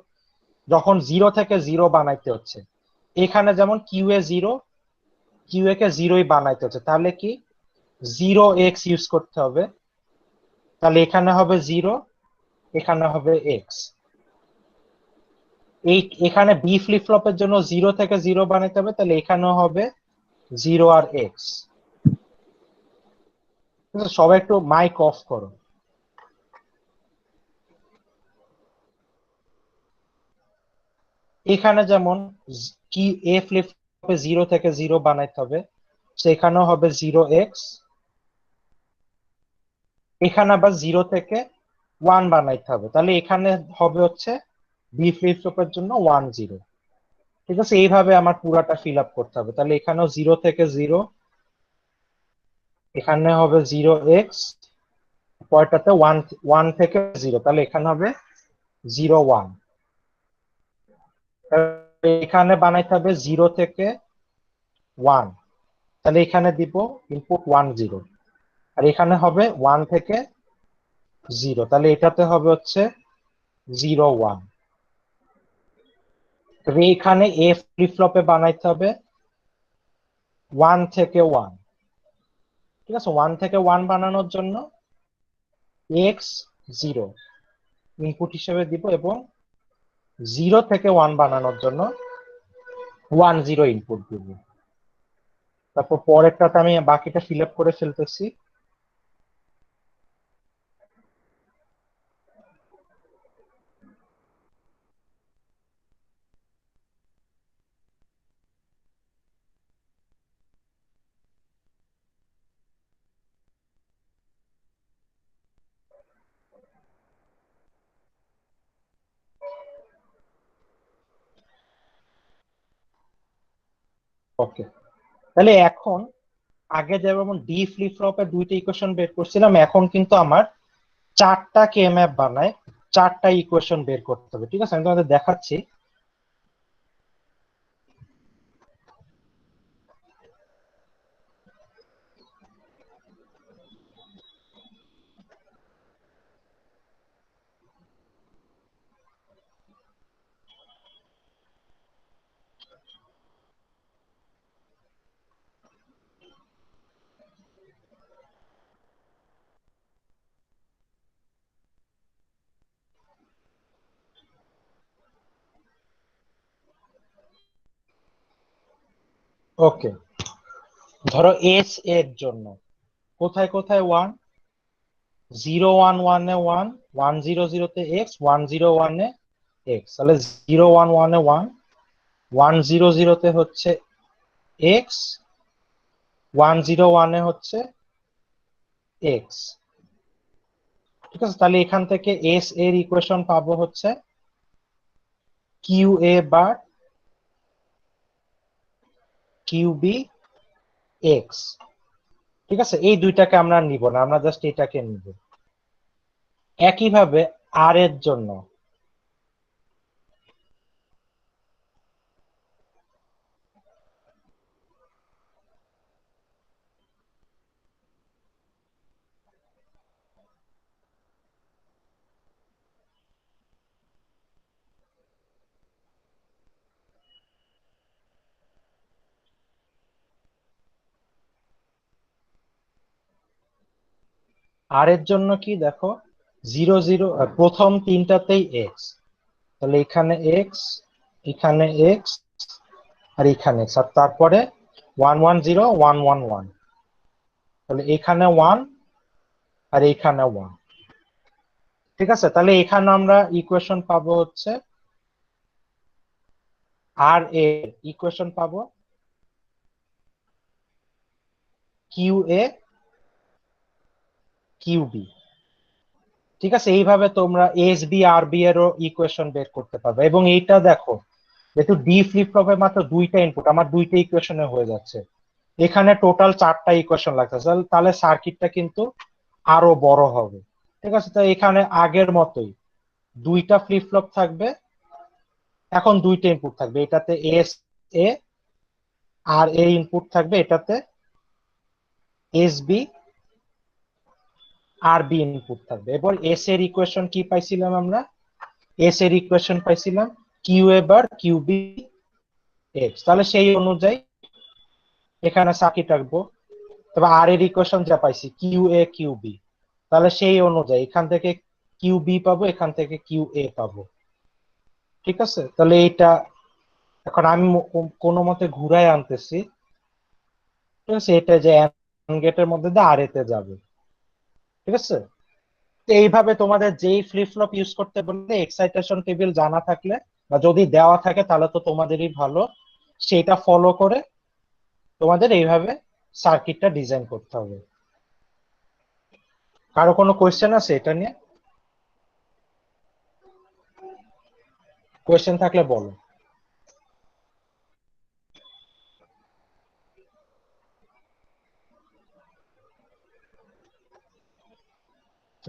যখন জিরো থেকে জিরো বানাইতে হচ্ছে, এখানে যেমন কিউ এ জিরো, কিউ এ কে জিরোই বানাইতে হচ্ছে, তাহলে কি জিরো এক্স ইউজ করতে হবে। তাহলে এখানে হবে জিরো, এখানে হবে এক্স। এই এখানে বি ফ্লিপ ফ্লপের জন্য জিরো থেকে জিরো বানাইতে হবে, তাহলে এখানেও হবে জিরো আর এক্স। সবাই একটু মাইক অফ করো। এখানে যেমন কি এ ফ্লিপ ফ্লপে জিরো থেকে জিরো বানাইতে হবে, সেখানেও হবে জিরো এক্স। এখানে আবার জিরো থেকে ওয়ান বানাইতে হবে, তাহলে এখানে হবে হচ্ছে বি ফ্লিপ ফ্লপের জন্য ওয়ান জিরো। ঠিক আছে, এইভাবে আমার পুরাটা ফিল আপ করতে হবে। তাহলে এখানেও জিরো থেকে জিরো, এখানে হবে জিরো এক্স, পরেরটাতে ওয়ান, ওয়ান থেকে জিরো, তাহলে এখানে হবে জিরো ওয়ান। এখানে বানাইতে হবে জিরো থেকে ওয়ান, তাহলে এখানে দিব ইনপুট ওয়ান জিরো। আর এখানে হবে ওয়ান থেকে জিরো, তাহলে এটাতে হবে হচ্ছে জিরো ওয়ান। তবে এখানে এ ফ্লিপ ফ্লপে বানাইতে হবে ওয়ান থেকে ওয়ান। ঠিক আছে, ওয়ান থেকে ওয়ান বানানোর জন্য এক্স জিরো ইনপুট হিসেবে দিব, এবং জিরো থেকে ওয়ান বানানোর জন্য ওয়ান জিরো ইনপুট দিব। তারপর পরেরটাতে আমি বাকিটা ফিল আপ করে ফেলতেছি। ওকে, তাহলে এখন আগে যেমন ডি ফ্লিপ ফ্লপের দুইটা ইকুয়েশন বের করছিলাম, এখন কিন্তু আমার চারটা কে ম্যাপ বানায় চারটা ইকুয়েশন বের করতে হবে। ঠিক আছে, আমি তোমাদের দেখাচ্ছি। ওকে, ধরো এস এর জন্য কোথায় কোথায় ওয়ান, জিরো ওয়ান ওয়ানে ওয়ান, ওয়ান জিরো জিরোতে এক্স, ওয়ান জিরো ওয়ানে এক্স। তাহলে জিরো ওয়ান ওয়ানে ওয়ান, ওয়ান জিরো জিরোতে হচ্ছে এক্স, ওয়ান জিরো ওয়ানে হচ্ছে এক্স। ঠিক আছে, তাহলে এখান থেকে এস এর ইকুয়েশন পাবো হচ্ছে Q A bar Q B x. ঠিক আছে, এই দুইটাকে আমরা নিব না, আমরা জাস্ট এটাকে নিব। একইভাবে আর এর জন্য আর এর জন্য কি দেখো, 0 0 প্রথম তিনটাতেই এক্স, তাহলে এখানে এক্স, এখানে এক্স, আর এখানে x, আর তারপরে 1 1 0 1 1 1, তাহলে এখানে 1 আর এখানে 1। ঠিক আছে, তাহলে এখানে আমরা ইকুয়েশন পাবো হচ্ছে, আর এর ইকুয়েশন পাবো কিউ এ কিউ বি। ঠিক আছে, এইভাবে তোমরা এস বি আর বি এরও ইকুয়েশন বের করতে পারবে। এবং এইটা দেখো, যেহেতু ডি ফ্লিপ ফ্লপে মাত্র দুইটা ইনপুট, আমার দুইটা ইকুয়েশনে হয়ে যাচ্ছে, এখানে টোটাল চারটা ইকুয়েশন লাগতেছে, তাহলে সার্কিটটা কিন্তু আরো বড় হবে। ঠিক আছে, তো এখানে আগের মতোই দুইটা ফ্লিপ ফ্লপ থাকবে, এখন দুইটা ইনপুট থাকবে, এটাতে এস এ, আর এ ইনপুট থাকবে এটাতে এস বি, আর বি ইনপুট থাকবে। এবার এস এর ইকুয়েশন কি পাইছিলাম আমরা, এস এর ইকুয়েশন পাইছিলাম Q A bar Q B X, তাহলে সেই অনুযায়ী এখানে সার্কিট রাখবো। তবে আর এর ইকুয়েশন যা পাইছি কিউ এ কিউ বি, তাহলে সেই অনুযায়ী এখান থেকে কিউ বি পাবো, এখান থেকে কিউ এ পাবো। ঠিক আছে, তাহলে এইটা এখন আমি কোনো মতে ঘুরায় আনতেছি। ঠিক আছে, এটা যে গেটের মধ্যে দিয়ে আর এতে যাবে। ঠিক আছে, তো এইভাবে তোমাদের যেই ফ্লিপ ফ্লপ ইউজ করতে বললে এক্সাইটেশন টেবিল জানা থাকলে, বা যদি দেওয়া থাকে তাহলে তো তোমাদেরই ভালো, সেটা ফলো করে তোমাদের এইভাবে সার্কিটটা ডিজাইন করতে হবে। কারো কোনো কোয়েশ্চেন আছে এটা নিয়ে? কোয়েশ্চেন থাকলে বলো।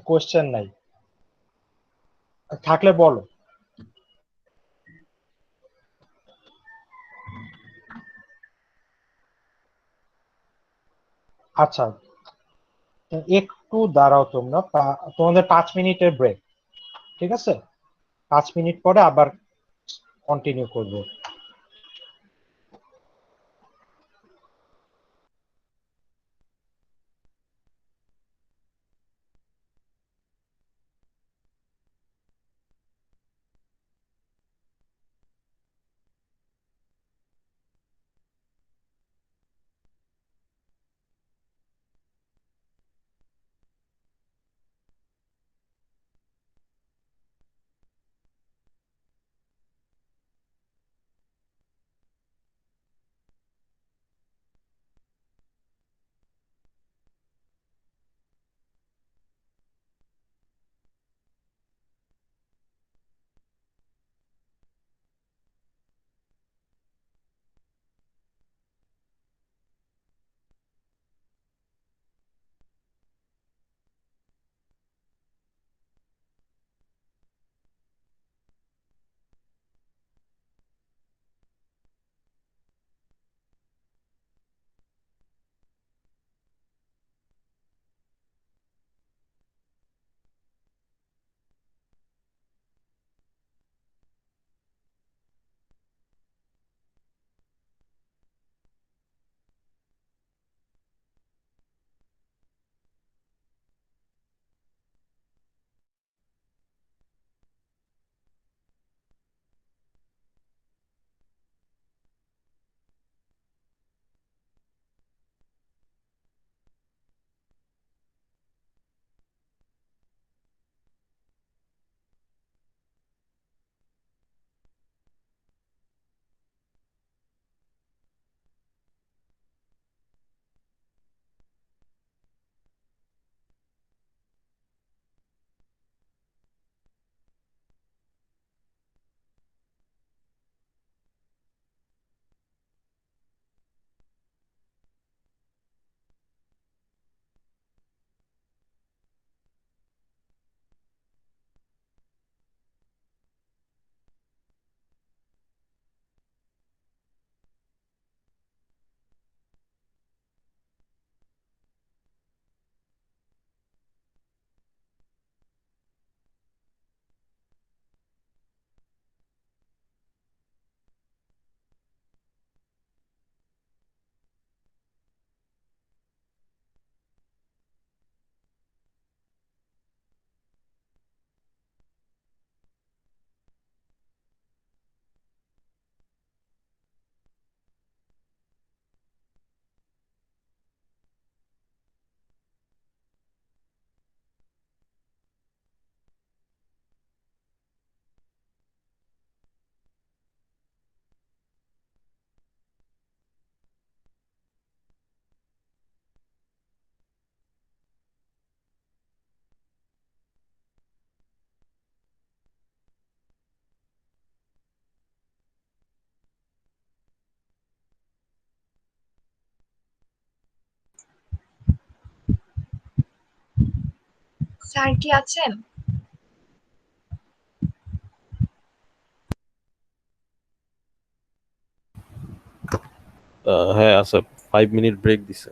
কোয়েশ্চেন নাই, থাকলে বলো। আচ্ছা, একটু দাঁড়াও তোমরা, তোমাদের 5 মিনিটের ব্রেক। ঠিক আছে, 5 মিনিট পরে আবার কন্টিনিউ করবো। স্যার কি আছেন? হ্যাঁ আছে, 5 মিনিট ব্রেক দিছে।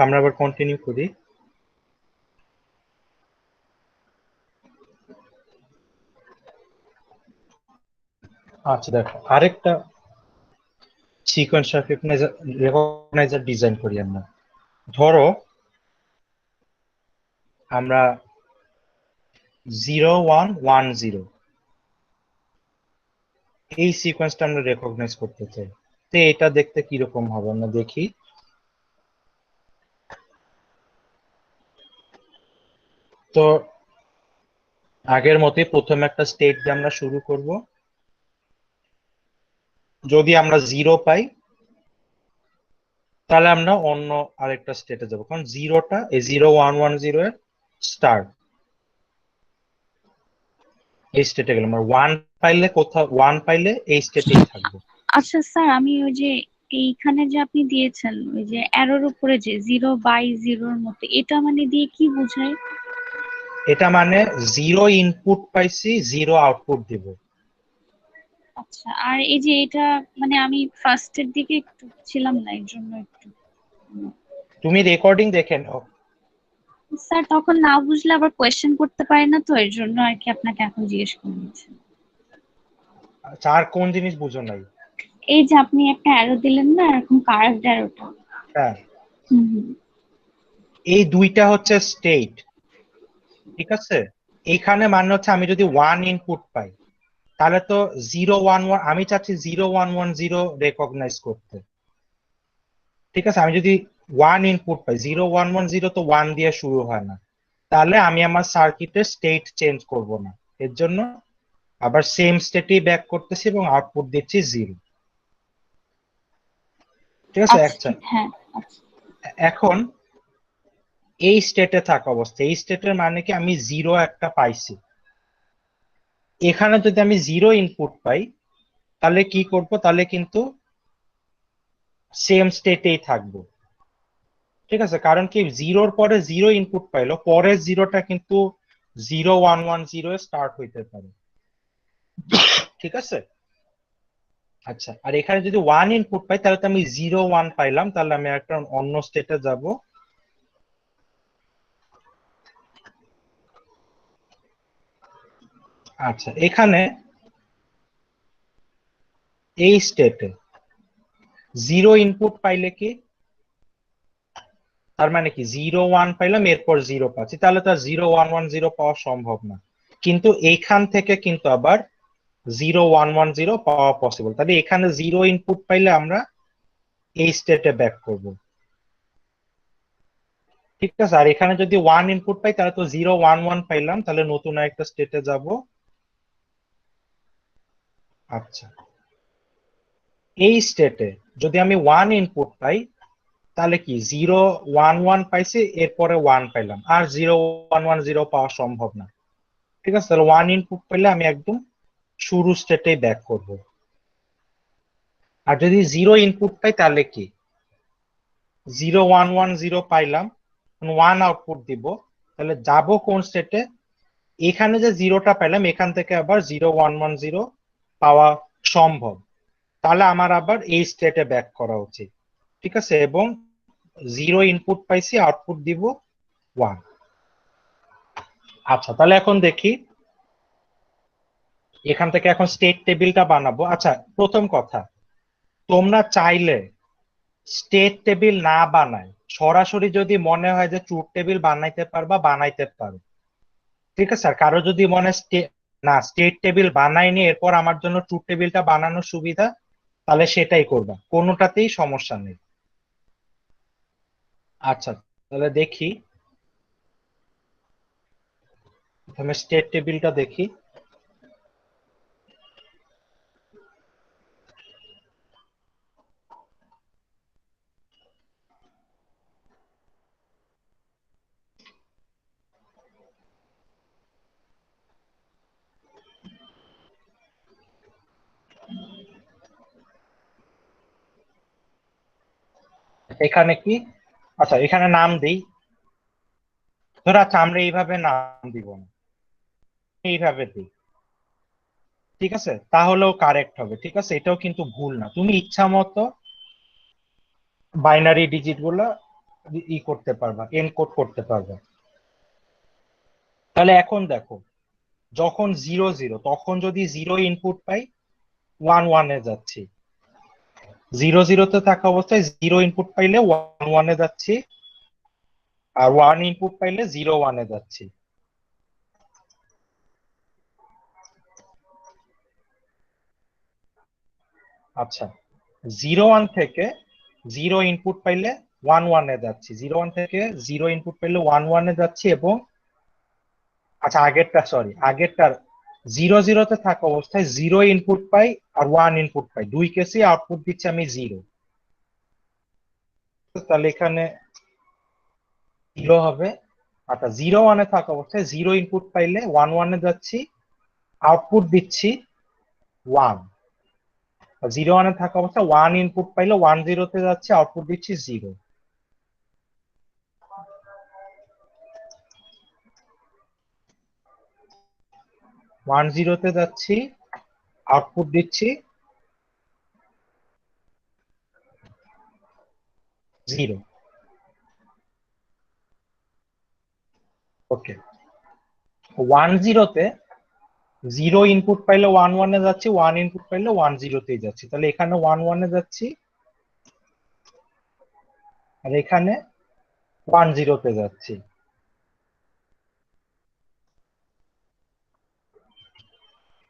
আমরা আবার কন্টিনিউ করি। আচ্ছা দেখো আরেকটা সিকোয়েন্স রেকগনাইজার ডিজাইন করি আমরা। ধরো আমরা 0110 এই সিকোয়েন্সটা আমরা রেকগনাইজ করতে চাই। তো এটা দেখতে কিরকম হবে আমরা দেখি। তো আগের মতোই প্রথমে একটা স্টেট দিয়ে আমরা শুরু করব। যদি আমরা 0 পাই তাহলে আমরা অন্য আরেকটা স্টেটে যাব, কারণ জিরোটা এই 0110 এর স্টার্ট। এই স্টেটে গেলাম, আর 1 পাইলে কোথাও 1 পাইলে এই স্টেটেই থাকবো। আচ্ছা স্যার, আমি ওই যে এইখানে যে আপনি দিয়েছেন ওই যে অ্যারোর উপরে যে 0/0 মতো, এটা মানে দিয়ে কি বোঝায়? এটা মানে 0 ইনপুট পাইছি 0 আউটপুট দিব। আচ্ছা, আর এই যে এটা মানে আমি ফার্স্টের দিকে একটু ছিলাম না, এর জন্য একটু তুমি রেকর্ডিং দেখে নাও। স্যার তখন না বুঝলে আবার কোয়েশ্চেন করতে পারি না, তো এর জন্য আর কি আপনাকে এখন জিজ্ঞেস করে নিচ্ছি। আচ্ছা, আর কোন জিনিস বুঝো নাই? এই যে আপনি একটা অ্যারো দিলেন না, এরকম কার্ভড অ্যারোটা। হ্যাঁ, হুম। এই দুইটা হচ্ছে স্টেট, ঠিক আছে। এইখানে মানে হচ্ছে আমি যদি 1 ইনপুট পাই তাহলে তো 011, আমি চাচ্ছি 0110 রেকগনাইজ করতে, ঠিক আছে। আমি যদি 1 ইনপুট পাই, 0110 তো 1 দিয়ে শুরু হয় না, তাহলে আমি আমার সার্কিটের স্টেট চেঞ্জ করব না। এর জন্য আবার সেম স্টেটেই ব্যাক করতেছি এবং আউটপুট দিচ্ছি 0, ঠিক আছে। আচ্ছা, আচ্ছা, হ্যাঁ, আচ্ছা। এখন এই স্টেটে থাকা অবস্থা, এই স্টেটের মানে কি আমি 0 একটা পাইছি। এখানে যদি আমি 0 ইনপুট পাই তাহলে কি করব, তাহলে কিন্তু সেম স্টেটেই থাকবো, ঠিক আছে। কারণ কি 0-র পরে 0 ইনপুট পাইলো, পরের 0টা কিন্তু 0110 এ স্টার্ট হইতে পারে, ঠিক আছে। আচ্ছা, আর এখানে যদি 1 ইনপুট পাই তাহলে তো আমি 01 পাইলাম, তাহলে আমি একটা অন্য স্টেটে যাব। আচ্ছা, এখানে এই স্টেটে 0 ইনপুট পাইলে কি, তার মানে কি 01 পাইলাম এরপর 0 পাচ্ছি, তাহলে তো 0110 পাওয়া সম্ভব না। কিন্তু এইখান থেকে কিন্তু আবার 0110 পাওয়া পসিবল। তাহলে এখানে 0 ইনপুট পাইলে আমরা এই স্টেটে ব্যাক করব, ঠিক আছে। আর এখানে যদি 1 ইনপুট পাই তাহলে তো 011 পাইলাম, তাহলে নতুন একটা স্টেটে যাব। আচ্ছা, এই স্টেটে যদি আমি 1 ইনপুট পাই তাহলে কি 011 পাইছি এরপরে 1 পাইলাম, আর 0110 পাওয়া সম্ভব না, ঠিক আছে। তাহলে 1 ইনপুট পাইলে আমি একদম শুরু স্টেটে ব্যাক করব। আর যদি 0 ইনপুট পাই তাহলে কি 0110 পাইলাম, 1 আউটপুট দিব, তাহলে যাব কোন স্টেটে? এখানে যে 0টা পাইলাম এখান থেকে আবার 0110 পাওয়া সম্ভব, তাহলে আমার আবার এই স্টেটে ব্যাক করা উচিত, ঠিক আছে। এবং 0 ইনপুট পাইছি, আউটপুট দিব 1। আচ্ছা, তাহলে এখন দেখি এখান থেকে এখন স্টেট টেবিলটা বানাবো। আচ্ছা, প্রথম কথা, তোমরা চাইলে স্টেট টেবিল না বানায় সরাসরি যদি মনে হয় যে ট্রুথ টেবিল বানাইতে পারবা বানাইতে পারো, ঠিক আছে। আর কারো যদি মনে না স্টেট টেবিল বানাইনি এরপর আমার জন্য ট্রুথ টেবিলটা বানানোর সুবিধা, তাহলে সেটাই করবা, কোনোটাতেই সমস্যা নেই। আচ্ছা, তাহলে দেখি প্রথমে স্টেট টেবিলটা দেখি। এখানে কি, আচ্ছা এখানে নাম দিই। ধরো আচ্ছা আমরা এইভাবে নাম দিব না, এইভাবে দিই, ঠিক আছে, তাহলেও কারেক্ট হবে, ঠিক আছে। এটাও কিন্তু ভুল না, তুমি ইচ্ছা মতো বাইনারি ডিজিট গুলো করতে পারবা, এনকোড করতে পারবা। তাহলে এখন দেখো, যখন 0 0 তখন যদি 0 ইনপুট পাই 1 1 এ যাচ্ছি, 0 0 তে থাকা অবস্থায় 0 ইনপুট পাইলে 1 1 এ যাচ্ছি, আর 1 ইনপুট পাইলে 0 1 এ যাচ্ছি। আচ্ছা, 0 1 থেকে 0 ইনপুট পাইলে 1 1 এ যাচ্ছি, 0 1 থেকে 0 ইনপুট পাইলে 1 1 এ যাচ্ছি, এবং আচ্ছা আগেরটার 0 0 তে থাকা অবস্থায় 0 ইনপুট পাই আর 1 ইনপুট পাই, দুই কেসে আউটপুট দিচ্ছি আমি 0। তাহলে এখানে 0 হবে। আচ্ছা, 0 1 এ থাকা অবস্থায় 0 ইনপুট পাইলে 1 1 এ যাচ্ছি, আউটপুট দিচ্ছি 1। 0 1 এ থাকা অবস্থায় 1 ইনপুট পাইলে 1 0 তে যাচ্ছি, আউটপুট দিচ্ছি 0। 1 0 তে যাচ্ছি, আউটপুট দিচ্ছি 0। ওকে, 1 0 তে 0 ইনপুট পাইলে 1 1 এ যাচ্ছি, 1 ইনপুট পাইলে 1 0 তেই যাচ্ছি, তাহলে এখানে 1 1 এ যাচ্ছি, আর এখানে 1 0 তে যাচ্ছি।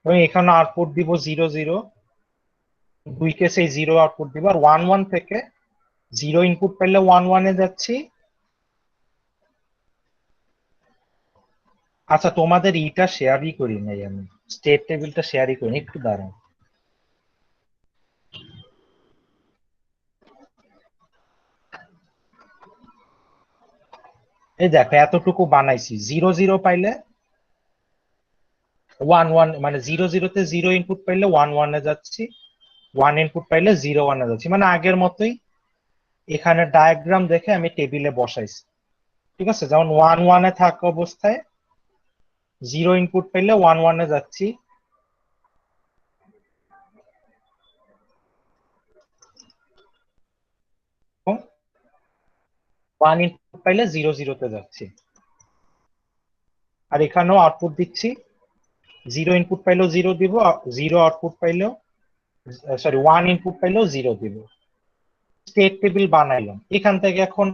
এবং এখানে আউটপুট দিব 0 0, দুই কেসে 0 আউটপুট দিব। আর 1 1 থেকে 0 ইনপুট পাইলে 1 1 এ যাচ্ছি। আচ্ছা, তোমাদের ইটা শেয়ারই করি নাই আমি, স্টেট টেবিলটা শেয়ারই করি, একটু দাঁড়াও। এই দেখো, এতটুকু বানাইছি, 0 0 পাইলে 1 1, মানে 0 0 তে 0 ইনপুট পাইলে 1 1 এ যাচ্ছি, 1 ইনপুট পাইলে 0 1 এ যাচ্ছি, মানে আগের মতোই। এখানে ডায়াগ্রাম দেখে আমি টেবিলে বসাইছি, ঠিক আছে। যেমন 1 1 এ থাকা অবস্থায় 0 ইনপুট পাইলে 1 1 এ যাচ্ছি, 1 ইনপুট পাইলে 0 0 তে যাচ্ছি। আর এখানেও আউটপুট দিচ্ছি, 0 ইনপুট পাইলেও 0 দিব, 0 আউটপুট পাইলেও, সরি 1 ইনপুট পাইলেও 0 দিব। স্টেট টেবিল বানাইলাম, এখান থেকে এখন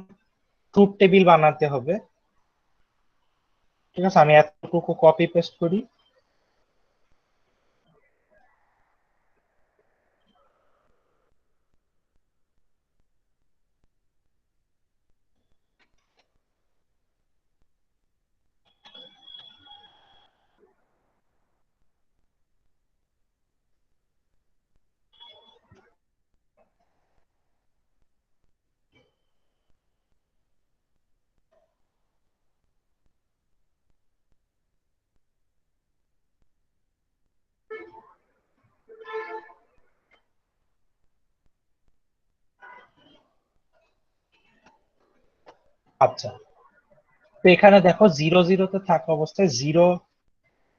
ট্রুথ টেবিল বানাতে হবে, ঠিক আছে। আমি এতটুকু কপি পেস্ট করি। আচ্ছা, তো এখানে দেখো 0 0 তে থাকা অবস্থায় 0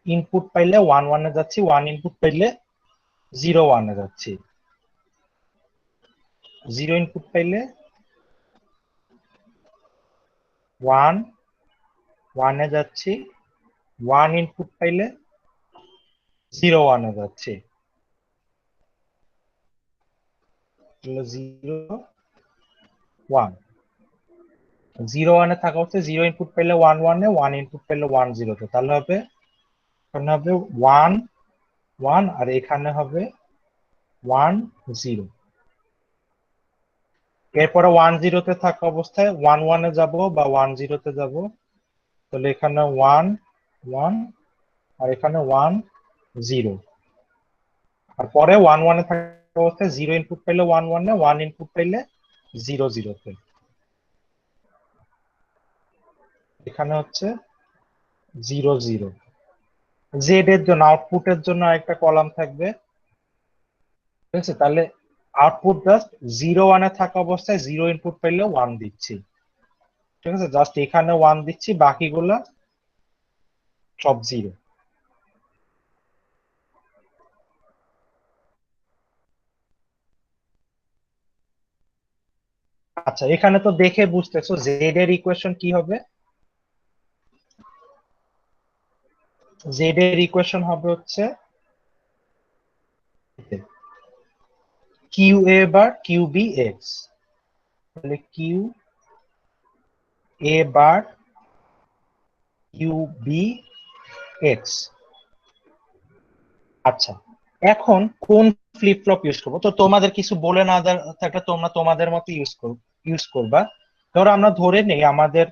ইনপুট পাইলে 1 1 এ যাচ্ছি, 1 ইনপুট পাইলে 0 1 এ যাচ্ছি, 0 ইনপুট পাইলে 1 1 এ যাচ্ছি, 1 ইনপুট পাইলে 0 1 এ যাচ্ছি, 0 1। 0 1 এ থাকা অবস্থায় 0 ইনপুট পাইলে 1 1 এ, 1 ইনপুট পাইলে 1 0 তে, তাহলে হবে এখানে হবে 1 1, আর এখানে হবে 1 0। এরপরে 1 0 তে থাকা অবস্থায় 1 1 এ যাব বা 1 0 তে যাব, তাহলে এখানে 1 1, আর এখানে 1 0। আর পরে 1 1 এ থাকা অবস্থায় 0 ইনপুট পাইলে 1 1 এ, 1 ইনপুট পাইলে 0 0 তে। এখানে হচ্ছে 0 0। জেড এর জন্য, আউটপুটের জন্য একটা কলাম থাকবে, ঠিক আছে। তাহলে আউটপুট জাস্ট 0 1 এ থাকা অবস্থায় 0 ইনপুট পাইলে 1 দিচ্ছি, ঠিক আছে। জাস্ট এখানে 1 দিচ্ছি, বাকিগুলা সব 0। আচ্ছা, এখানে তো দেখে বুঝতেছো জেড এর ইকুয়েশন কি হবে। জেড এর ইকুয়েশন হবে হচ্ছে Q A bar Q B X, তাহলে Q A bar Q B x. আচ্ছা, এখন কোন ফ্লিপ ফ্লপ ইউজ করবো, তো তোমাদের কিছু বলে না থাকলে তোমরা তোমাদের মতো ইউজ করবা। ধরো আমরা ধরে নেই আমাদের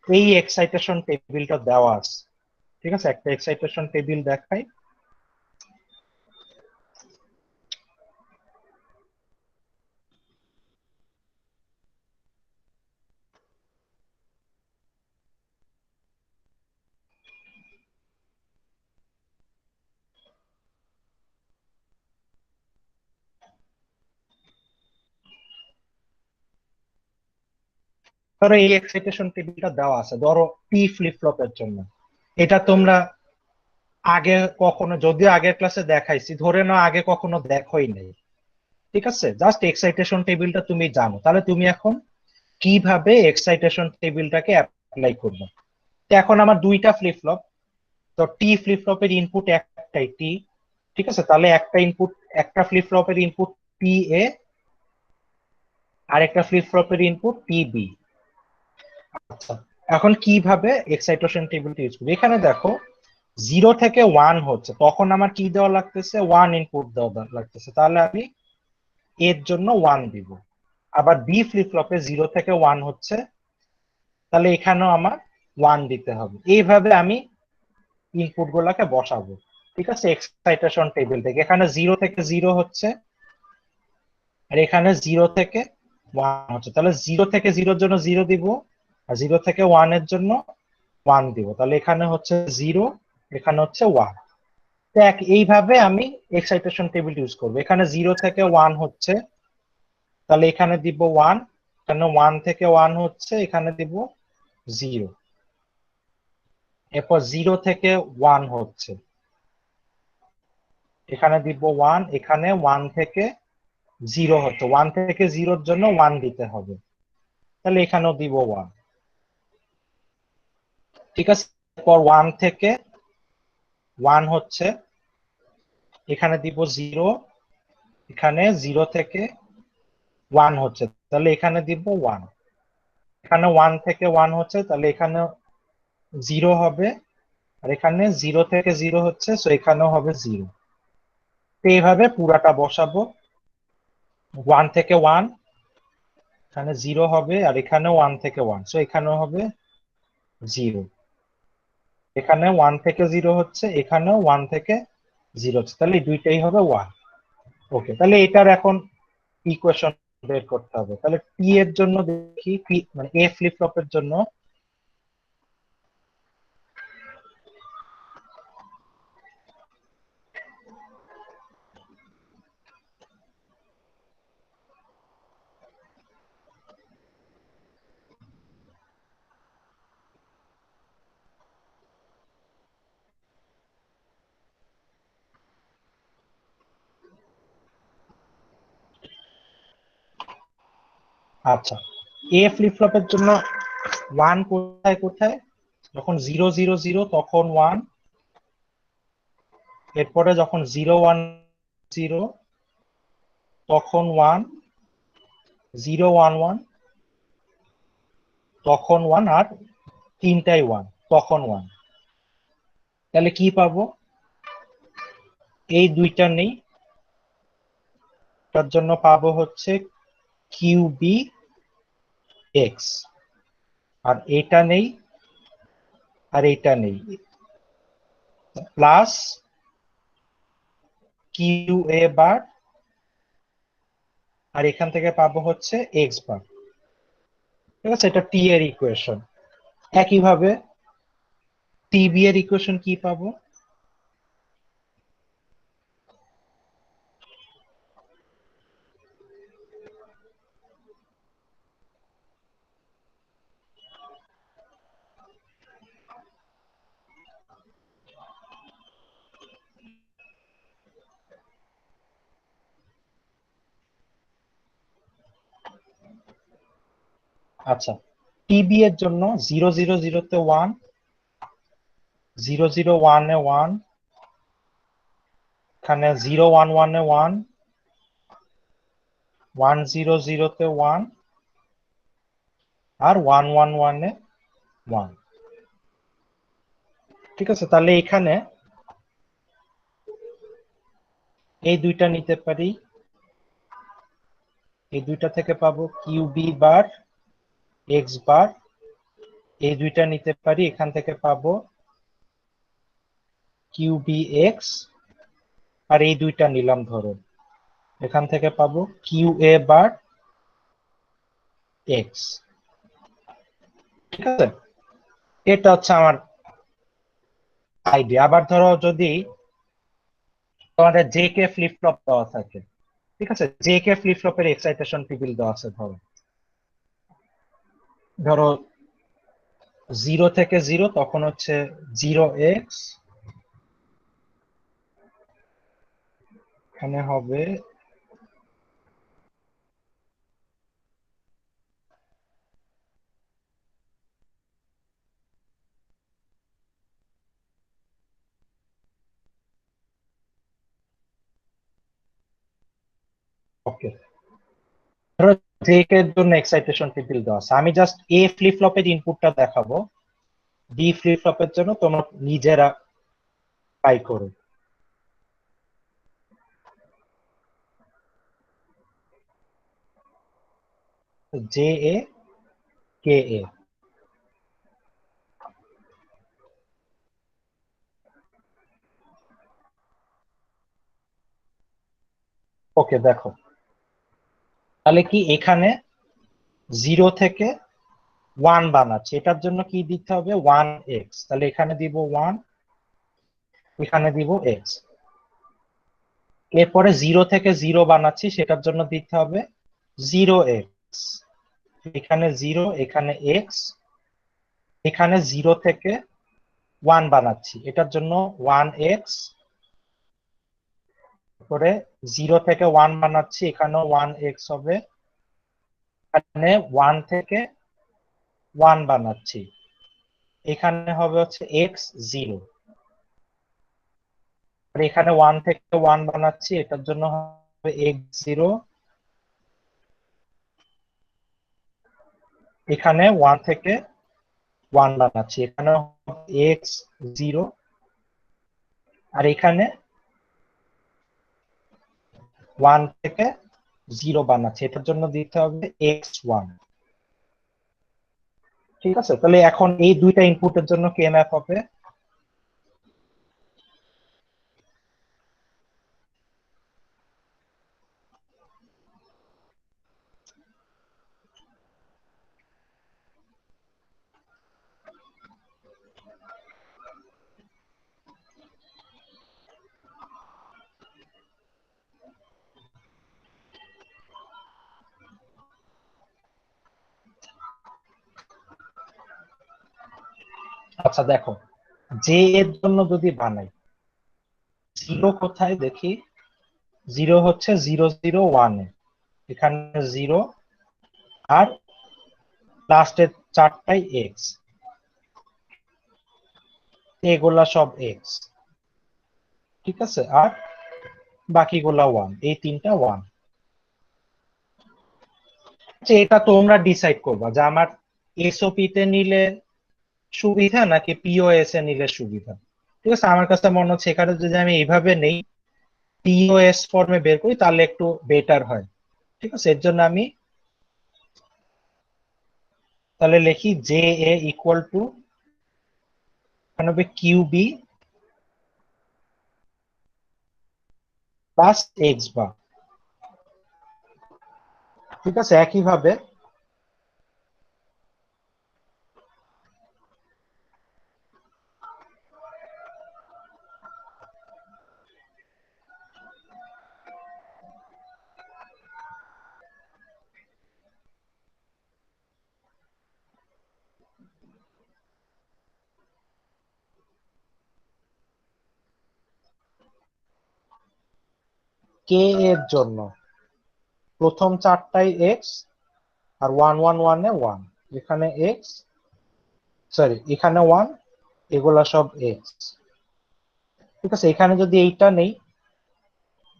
এই এক্সাইটেশন টেবিলটা দেওয়া আছে, ঠিক আছে, একটা এক্সাইটেশন টেবিল দেখাই। ধরো এই এক্সাইটেশন টেবিলটা দেওয়া আছে, ধরো টি ফ্লিপ ফ্লপের জন্য। এটা তোমরা আগে কখনো, যদিও আগের ক্লাসে দেখাইছি, ধরে নাও আগে কখনো দেখোই নাই, ঠিক আছে, জাস্ট এক্সাইটেশন টেবিলটা তুমি জানো, তাহলে তুমি এখন কিভাবে এক্সাইটেশন টেবিলটাকে অ্যাপ্লাই করবে। তো এখন আমার দুইটা ফ্লিপ ফ্লপ, তো টি ফ্লিপ ফ্লপের ইনপুট একটাই টি, ঠিক আছে, তাহলে একটা ইনপুট, একটা ফ্লিপ ফ্লপের ইনপুট টি এ, আর একটা ফ্লিপ ফ্লপের ইনপুট টি বি। আচ্ছা, এখন কিভাবে এক্সাইটেশন টেবিলটা ইউজ করবে, এখানে দেখো 0 থেকে 1 হচ্ছে, তখন আমার কি দেওয়া লাগতেছে, 1 ইনপুট দেওয়া লাগতেছে, তাহলে আমি এর জন্য 1 দিব। আবার বি ফ্লিপ ফ্লপে 0 থেকে 1 হচ্ছে, তাহলে এখানেও আমার 1 দিতে হবে। এইভাবে আমি ইনপুট গুলাকে বসাবো, ঠিক আছে, এক্সাইটেশন টেবিল থেকে। এখানে 0 থেকে 0 হচ্ছে, আর এখানে 0 থেকে 1 হচ্ছে, তাহলে 0 থেকে 0 জন্য 0 দিব, আর 0 থেকে 1 এর জন্য 1 দিব, তাহলে এখানে হচ্ছে 0, এখানে হচ্ছে 1। দেখ, এইভাবে আমি এক্সাইটেশন টেবিল ইউজ করবো। এখানে 0 থেকে 1 হচ্ছে, তাহলে এখানে দিব 1, এখানে 1 থেকে 1 হচ্ছে, এখানে দিব 0। এরপর 0 থেকে 1 হচ্ছে, এখানে দিব 1, এখানে 1 থেকে 0 হচ্ছে, 1 থেকে 0-র জন্য 1 দিতে হবে, তাহলে এখানেও দিব 1, ঠিক আছে। এরপর 1 থেকে 1 হচ্ছে, এখানে দিব 0, এখানে 0 থেকে 1 হচ্ছে, তাহলে এখানে দিব 1, এখানে 1 থেকে 1 হচ্ছে, তাহলে এখানে 0 হবে, আর এখানে 0 থেকে 0 হচ্ছে, সো এখানেও হবে 0। তো এইভাবে পুরাটা বসাবো, 1 থেকে 1, এখানে 0 হবে, আর এখানে 1 থেকে 1, সো এখানেও হবে 0। এখানে 1 থেকে 0 হচ্ছে, এখানেও 1 থেকে 0 হচ্ছে, তাহলে এই দুইটাই হবে 1। ওকে, তাহলে এটার এখন ইকুয়েশন বের করতে হবে। তাহলে টি এর জন্য দেখি, মানে এ ফ্লিপ ফ্লপের জন্য আচ্ছা, এ ফ্লিপ ফ্লপের জন্য 1 কোথায় কোথায়, যখন 0 0 0 তখন 1, এরপরে যখন 0 1 0 তখন 1, 0 1 1 তখন 1, আর তিনটাই 1 তখন 1। তাহলে কি পাবো, এই দুইটা নেই, তার জন্য পাবো হচ্ছে কিউ বি এক্স, আর এটা নেই, আর এটা নেই, প্লাস কিউ এ বার, আর এখান থেকে পাবো হচ্ছে এক্স বার, ঠিক আছে, এটা টি এর ইকুয়েশন। একইভাবে টি বি এর ইকুয়েশন কি পাবো, আচ্ছা, টিবি এর জন্য 000 তে 1, 001 এ 1, এখানে 011 এ 1, 100 তে 1 আর 111 এ 1। ঠিক আছে, তাহলে এখানে এই দুইটা নিতে পারি, এই দুইটা থেকে পাবো কিউবি বার এক্স বার, এই দুইটা নিতে পারি, এখান থেকে পাবো কিউবি এক্স, আর এই দুইটা নিলাম ধরো, এখান থেকে পাবো কিউ এ বার এক্স। ঠিক আছে, এটা হচ্ছে আমার আইডিয়া। আবার ধরো যদি তোমাদের জে কে ফ্লিপ ফ্লপ দেওয়া থাকে, ঠিক আছে, জে কে ফ্লিপ ফ্লপের এক্সাইটেশন টেবিল দেওয়া আছে, ধরো ধরো 0 থেকে 0, তখন হচ্ছে 0x, এখানে হবে ওকে, ধরো জে কে এর জন্য এক্সাইটেশন টেবিল দেওয়া আছে, আমি জাস্ট এ ফ্লিপ ফ্লপের ইনপুটটা দেখাবো, বি ফ্লিপ ফ্লপের জন্য তোমরা নিজেরা ট্রাই করো। জে এ কে এ, ওকে দেখো, তাহলে কি এখানে 0 থেকে 1 বানাচ্ছে, এটার জন্য কি দিতে হবে 1x, তাহলে এখানে দিব 1, এখানে দিব x। এরপরে 0 থেকে 0 বানাচ্ছি, সেটার জন্য দিতে হবে 0x, এখানে 0, এখানে x, এখানে 0 থেকে 1 বানাচ্ছি, এটার জন্য 1x, করে 0 থেকে 1 বানাচ্ছি, এখানেও 1x হবে, এখানে 1 থেকে 1 বানাচ্ছি, এখানে হবে হচ্ছে x0, আর এখানে 1 থেকে 1 বানাচ্ছি, এটার জন্য হবে x0, এখানে 1 থেকে 1 বানাচ্ছি, এখানে x0, আর এখানে 1 থেকে 0 বানাচ্ছি, এটার জন্য দিতে হবে x1। ঠিক আছে, তাহলে এখন এই দুইটা ইনপুটের জন্য কে ম্যাপ হবে, আচ্ছা দেখো, জে এর জন্য যদি বানাই, 0 কোথায় দেখি, 0 হচ্ছে 001 এ, এখানে 0, আর লাস্টের চারটাই এক্স, এগুলা সব এক্স। ঠিক আছে, আর বাকিগুলা 1, এই তিনটা 1। আচ্ছা, এটা তোমরা ডিসাইড করবা যে আমার এসওপি তে নিলে সুবিধা নাকি পিওএস এ নিলে সুবিধা। ঠিক আছে, আমার কাছে মনে হচ্ছে এখানে যদি আমি এইভাবে নেই, পিওএস ফর্মে বের করি, তাহলে একটু বেটার হয়। ঠিক আছে, এর জন্য আমি তাহলে লিখি জে এ ইকুয়াল টু, এখানে হবে কিউবি প্লাস এক্স বার। ঠিক আছে, একইভাবে কে এর জন্য প্রথম চারটাই এক্স, আর 111 এ 1। এখানে এক্স, সরি এখানে 1, এগুলা সব এক্স। ঠিক আছে, এখানে যদি এইটা নেই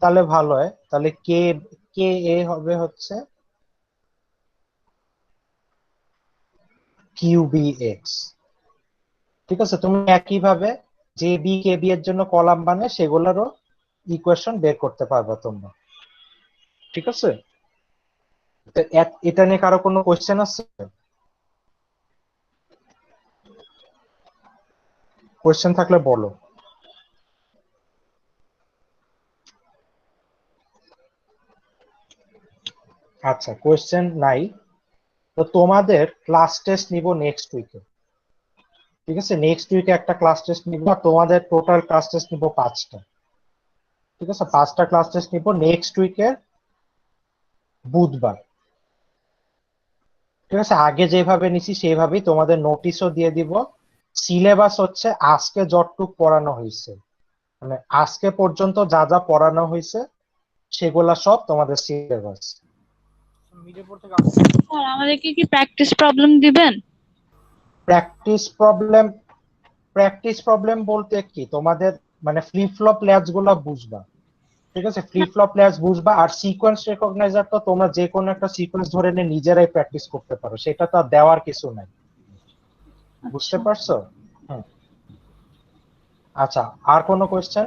তাহলে ভালো হয়, তাহলে কে কে এ হবে হচ্ছে কিউ বি এক্স। ঠিক আছে, তুমি একইভাবে যে বি কে বি এর জন্য কলাম বানায় সেগুলোরও ইকুয়েশন বের করতে পারবা তোমরা। ঠিক আছে, তো এটা নিয়ে কারো কোনো কোশ্চেন আছে? কোশ্চেন থাকলে বলো। আচ্ছা, কোশ্চেন নাই। তো তোমাদের ক্লাস টেস্ট নিব নেক্সট উইকে। ঠিক আছে, নেক্সট উইকে একটা ক্লাস টেস্ট নিব, আর তোমাদের টোটাল ক্লাস টেস্ট নিব 5টা। ঠিক আছে, 5টা ক্লাস টেস্ট নিব নেক্সট উইকের বুধবার। ঠিক আছে, আগে যেভাবে নিছি সেইভাবেই তোমাদের নোটিশও দিয়ে দিব। সিলেবাস হচ্ছে আজকে যতটুক পড়ানো হয়েছে, মানে আজকে পর্যন্ত যা যা পড়ানো হয়েছে সেগুলা সব তোমাদের সিলেবাস। মিডিয়াপুর থেকে আসছে। স্যার আমাদেরকে কি প্র্যাকটিস প্রবলেম দিবেন? প্র্যাকটিস প্রবলেম বলতে কি, তোমাদের মানে ফ্লিপ ফ্লপ ল্যাচ গুলা বুঝবা। ঠিক আছে, ফ্লিপ ফ্লপ ল্যাচ বুঝবা, আর সিকোয়েন্স রেকগনাইজার তো তোমরা যে কোনো একটা সিকোয়েন্স ধরে নিয়ে নিজেরাই প্র্যাকটিস করতে পারো, সেটা তো আর দেওয়ার কিছু নাই। বুঝতে পারছো? হুম। আচ্ছা, আর কোনো কোয়েশ্চেন?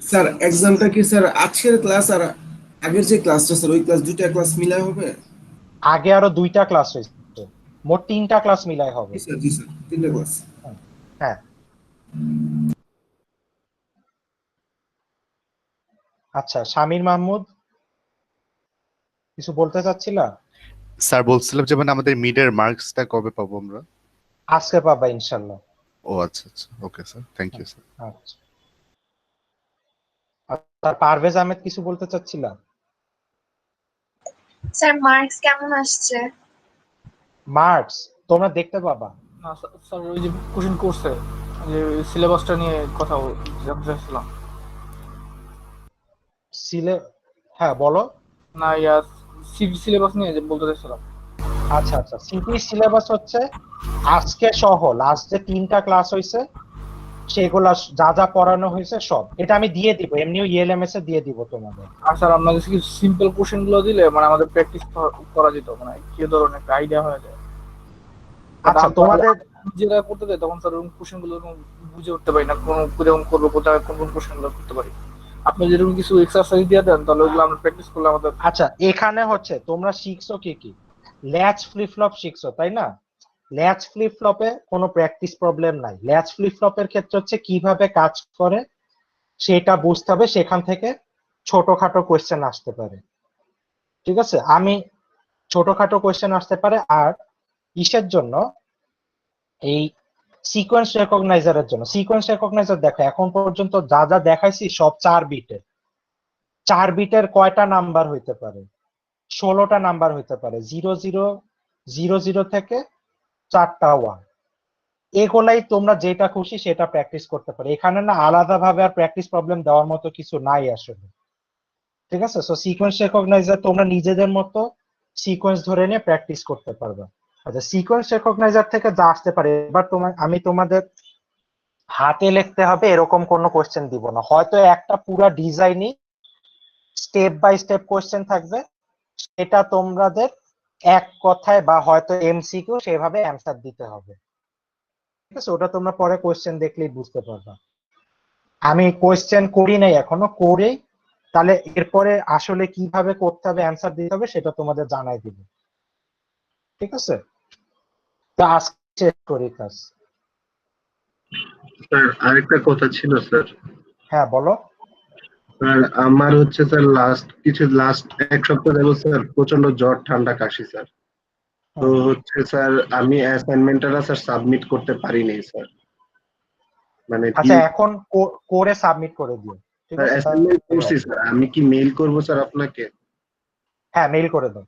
স্যার এক্সামটা কি স্যার আজকের ক্লাস আর আগের যে ক্লাসটা স্যার ওই ক্লাস দুইটা ক্লাস মিলাই হবে? আগে আরো 2টা ক্লাস হয়েছে, মোট 3টা ক্লাস মিলাই হবে। জি স্যার তিনটা ক্লাস। হুম, হ্যাঁ। আচ্ছা, শামীর মাহমুদ কিছু বলতে চাচ্ছিলা? স্যার বলছিলাম যে মানে আমাদের মিডের মার্কসটা কবে পাবো আমরা? আজকে পাবা ইনশাল্লাহ। ও আচ্ছা আচ্ছা, okay sir, thank you sir. আচ্ছা, আর পারভেজ আহমেদ কিছু বলতে চাচ্ছিলা? স্যার মার্কস কেমন আসছে? মার্কস তোমরা দেখতে পাবা। না স্যার ওই যে কোশ্চেন করছে যে সিলেবাসটা নিয়ে কথা জানতে চাইছিলাম। সিলে হ্যাঁ বলো। না সিলেবাস নিয়ে যে বলতে চাইছিলাম। আচ্ছা আচ্ছা, সিটি সিলেবাস হচ্ছে আজকে সহ লাস্ট যে 3টা ক্লাস হয়েছে সেগুলা যা যা পড়ানো হয়েছে সব, এটা আমি দিয়ে দিব, এমনিও ইএলএমএস এ দিয়ে দিব তোমাদের। আর স্যার আপনাদের কি সিম্পল কোশ্চেন গুলো দিলে মানে আমাদের প্র্যাকটিস করা যেত, মানে কি ধরনের একটা আইডিয়া হয়ে যায়। আচ্ছা, তোমাদের যেটা করতে দেয় তখন স্যার ওরকম কোশ্চেন গুলো বুঝে উঠতে পারি না, কোন কিরকম করবো, কোথায় কোন কোন কোশ্চেন গুলো করতে পারি। আপনি যেরকম কিছু এক্সারসাইজ দিয়ে দেন তাহলে ওগুলো আমরা প্র্যাকটিস করলে আমাদের। আচ্ছা, এখানে হচ্ছে তোমরা শিখছো কি কি, ল্যাচ ফ্লিপ ফ্লপ শিখছো তাই না? ল্যাচ ফ্লিপ ফ্লপে কোনো প্র্যাকটিস প্রবলেম নাই। ল্যাচ ফ্লিপ ফ্লপের ক্ষেত্রে হচ্ছে কিভাবে কাজ করে সেটা বুঝতে হবে, সেখান থেকে ছোটখাটো কোয়েশ্চেন আসতে পারে। ঠিক আছে, আমি ছোটখাটো কোয়েশ্চেন আসতে পারে। আর কিসের জন্য? এই সিকোয়েন্স রেকগনাইজারের জন্য। সিকোয়েন্স রেকগনাইজার দেখো এখন পর্যন্ত যা যা দেখাইছি সব 4 বিটের। 4 বিটের কয়টা নাম্বার হইতে পারে? 16টা নাম্বার হইতে পারে, 0000 থেকে 4টা 1। এগুলাই তোমরা যেটা খুশি সেটা প্র্যাকটিস করতে পারো, এখানে না আলাদা ভাবে আর প্র্যাকটিস প্রবলেম দেওয়ার মতো কিছু নাই আসলে। ঠিক আছে, সো সিকোয়েন্স রেকগনাইজার তোমরা নিজেদের মতো সিকোয়েন্স ধরে নিয়ে প্র্যাকটিস করতে পারবে। আচ্ছা, সিকোয়েন্স রেকগনাইজার থেকে যা আসতে পারে, এবার আমি তোমাদের হাতে লিখতে হবে এরকম কোনো কোশ্চেন দিব না, হয়তো একটা পুরা ডিজাইনই স্টেপ বাই স্টেপ কোশ্চেন থাকবে, সেটা তোমাদের এক কথায় বা হয়তো এমসিকিউ সেভাবে অ্যান্সার দিতে হবে। ঠিক আছে, ওটা তোমরা পরে কোশ্চেন দেখলেই বুঝতে পারবা। আমি কোশ্চেন করি নাই এখনো, করেই তাহলে এরপরে আসলে কিভাবে করতে হবে অ্যান্সার দিতে হবে সেটা তোমাদের জানাই দিব। ঠিক আছে, তো আজকে শেষ করি ক্লাস। স্যার আরেকটা কথা ছিল স্যার। হ্যাঁ বলো। স্যার আমার হচ্ছে স্যার লাস্ট এক সপ্তাহ যাবত স্যার প্রচন্ড জ্বর ঠান্ডা কাশি স্যার। তো হচ্ছে স্যার আমি অ্যাসাইনমেন্টটা স্যার সাবমিট করতে পারিনি স্যার। মানে আচ্ছা, এখন করে সাবমিট করে দিও। ঠিক আছে, অ্যাসাইনমেন্ট করছি স্যার, আমি কি মেইল করব স্যার আপনাকে? হ্যাঁ মেইল করে দাও।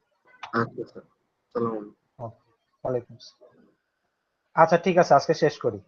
আচ্ছা স্যার, আসসালামু আলাইকুম। ওয়ালাইকুম আসসালাম। আচ্ছা ঠিক আছে, আজকে শেষ করি।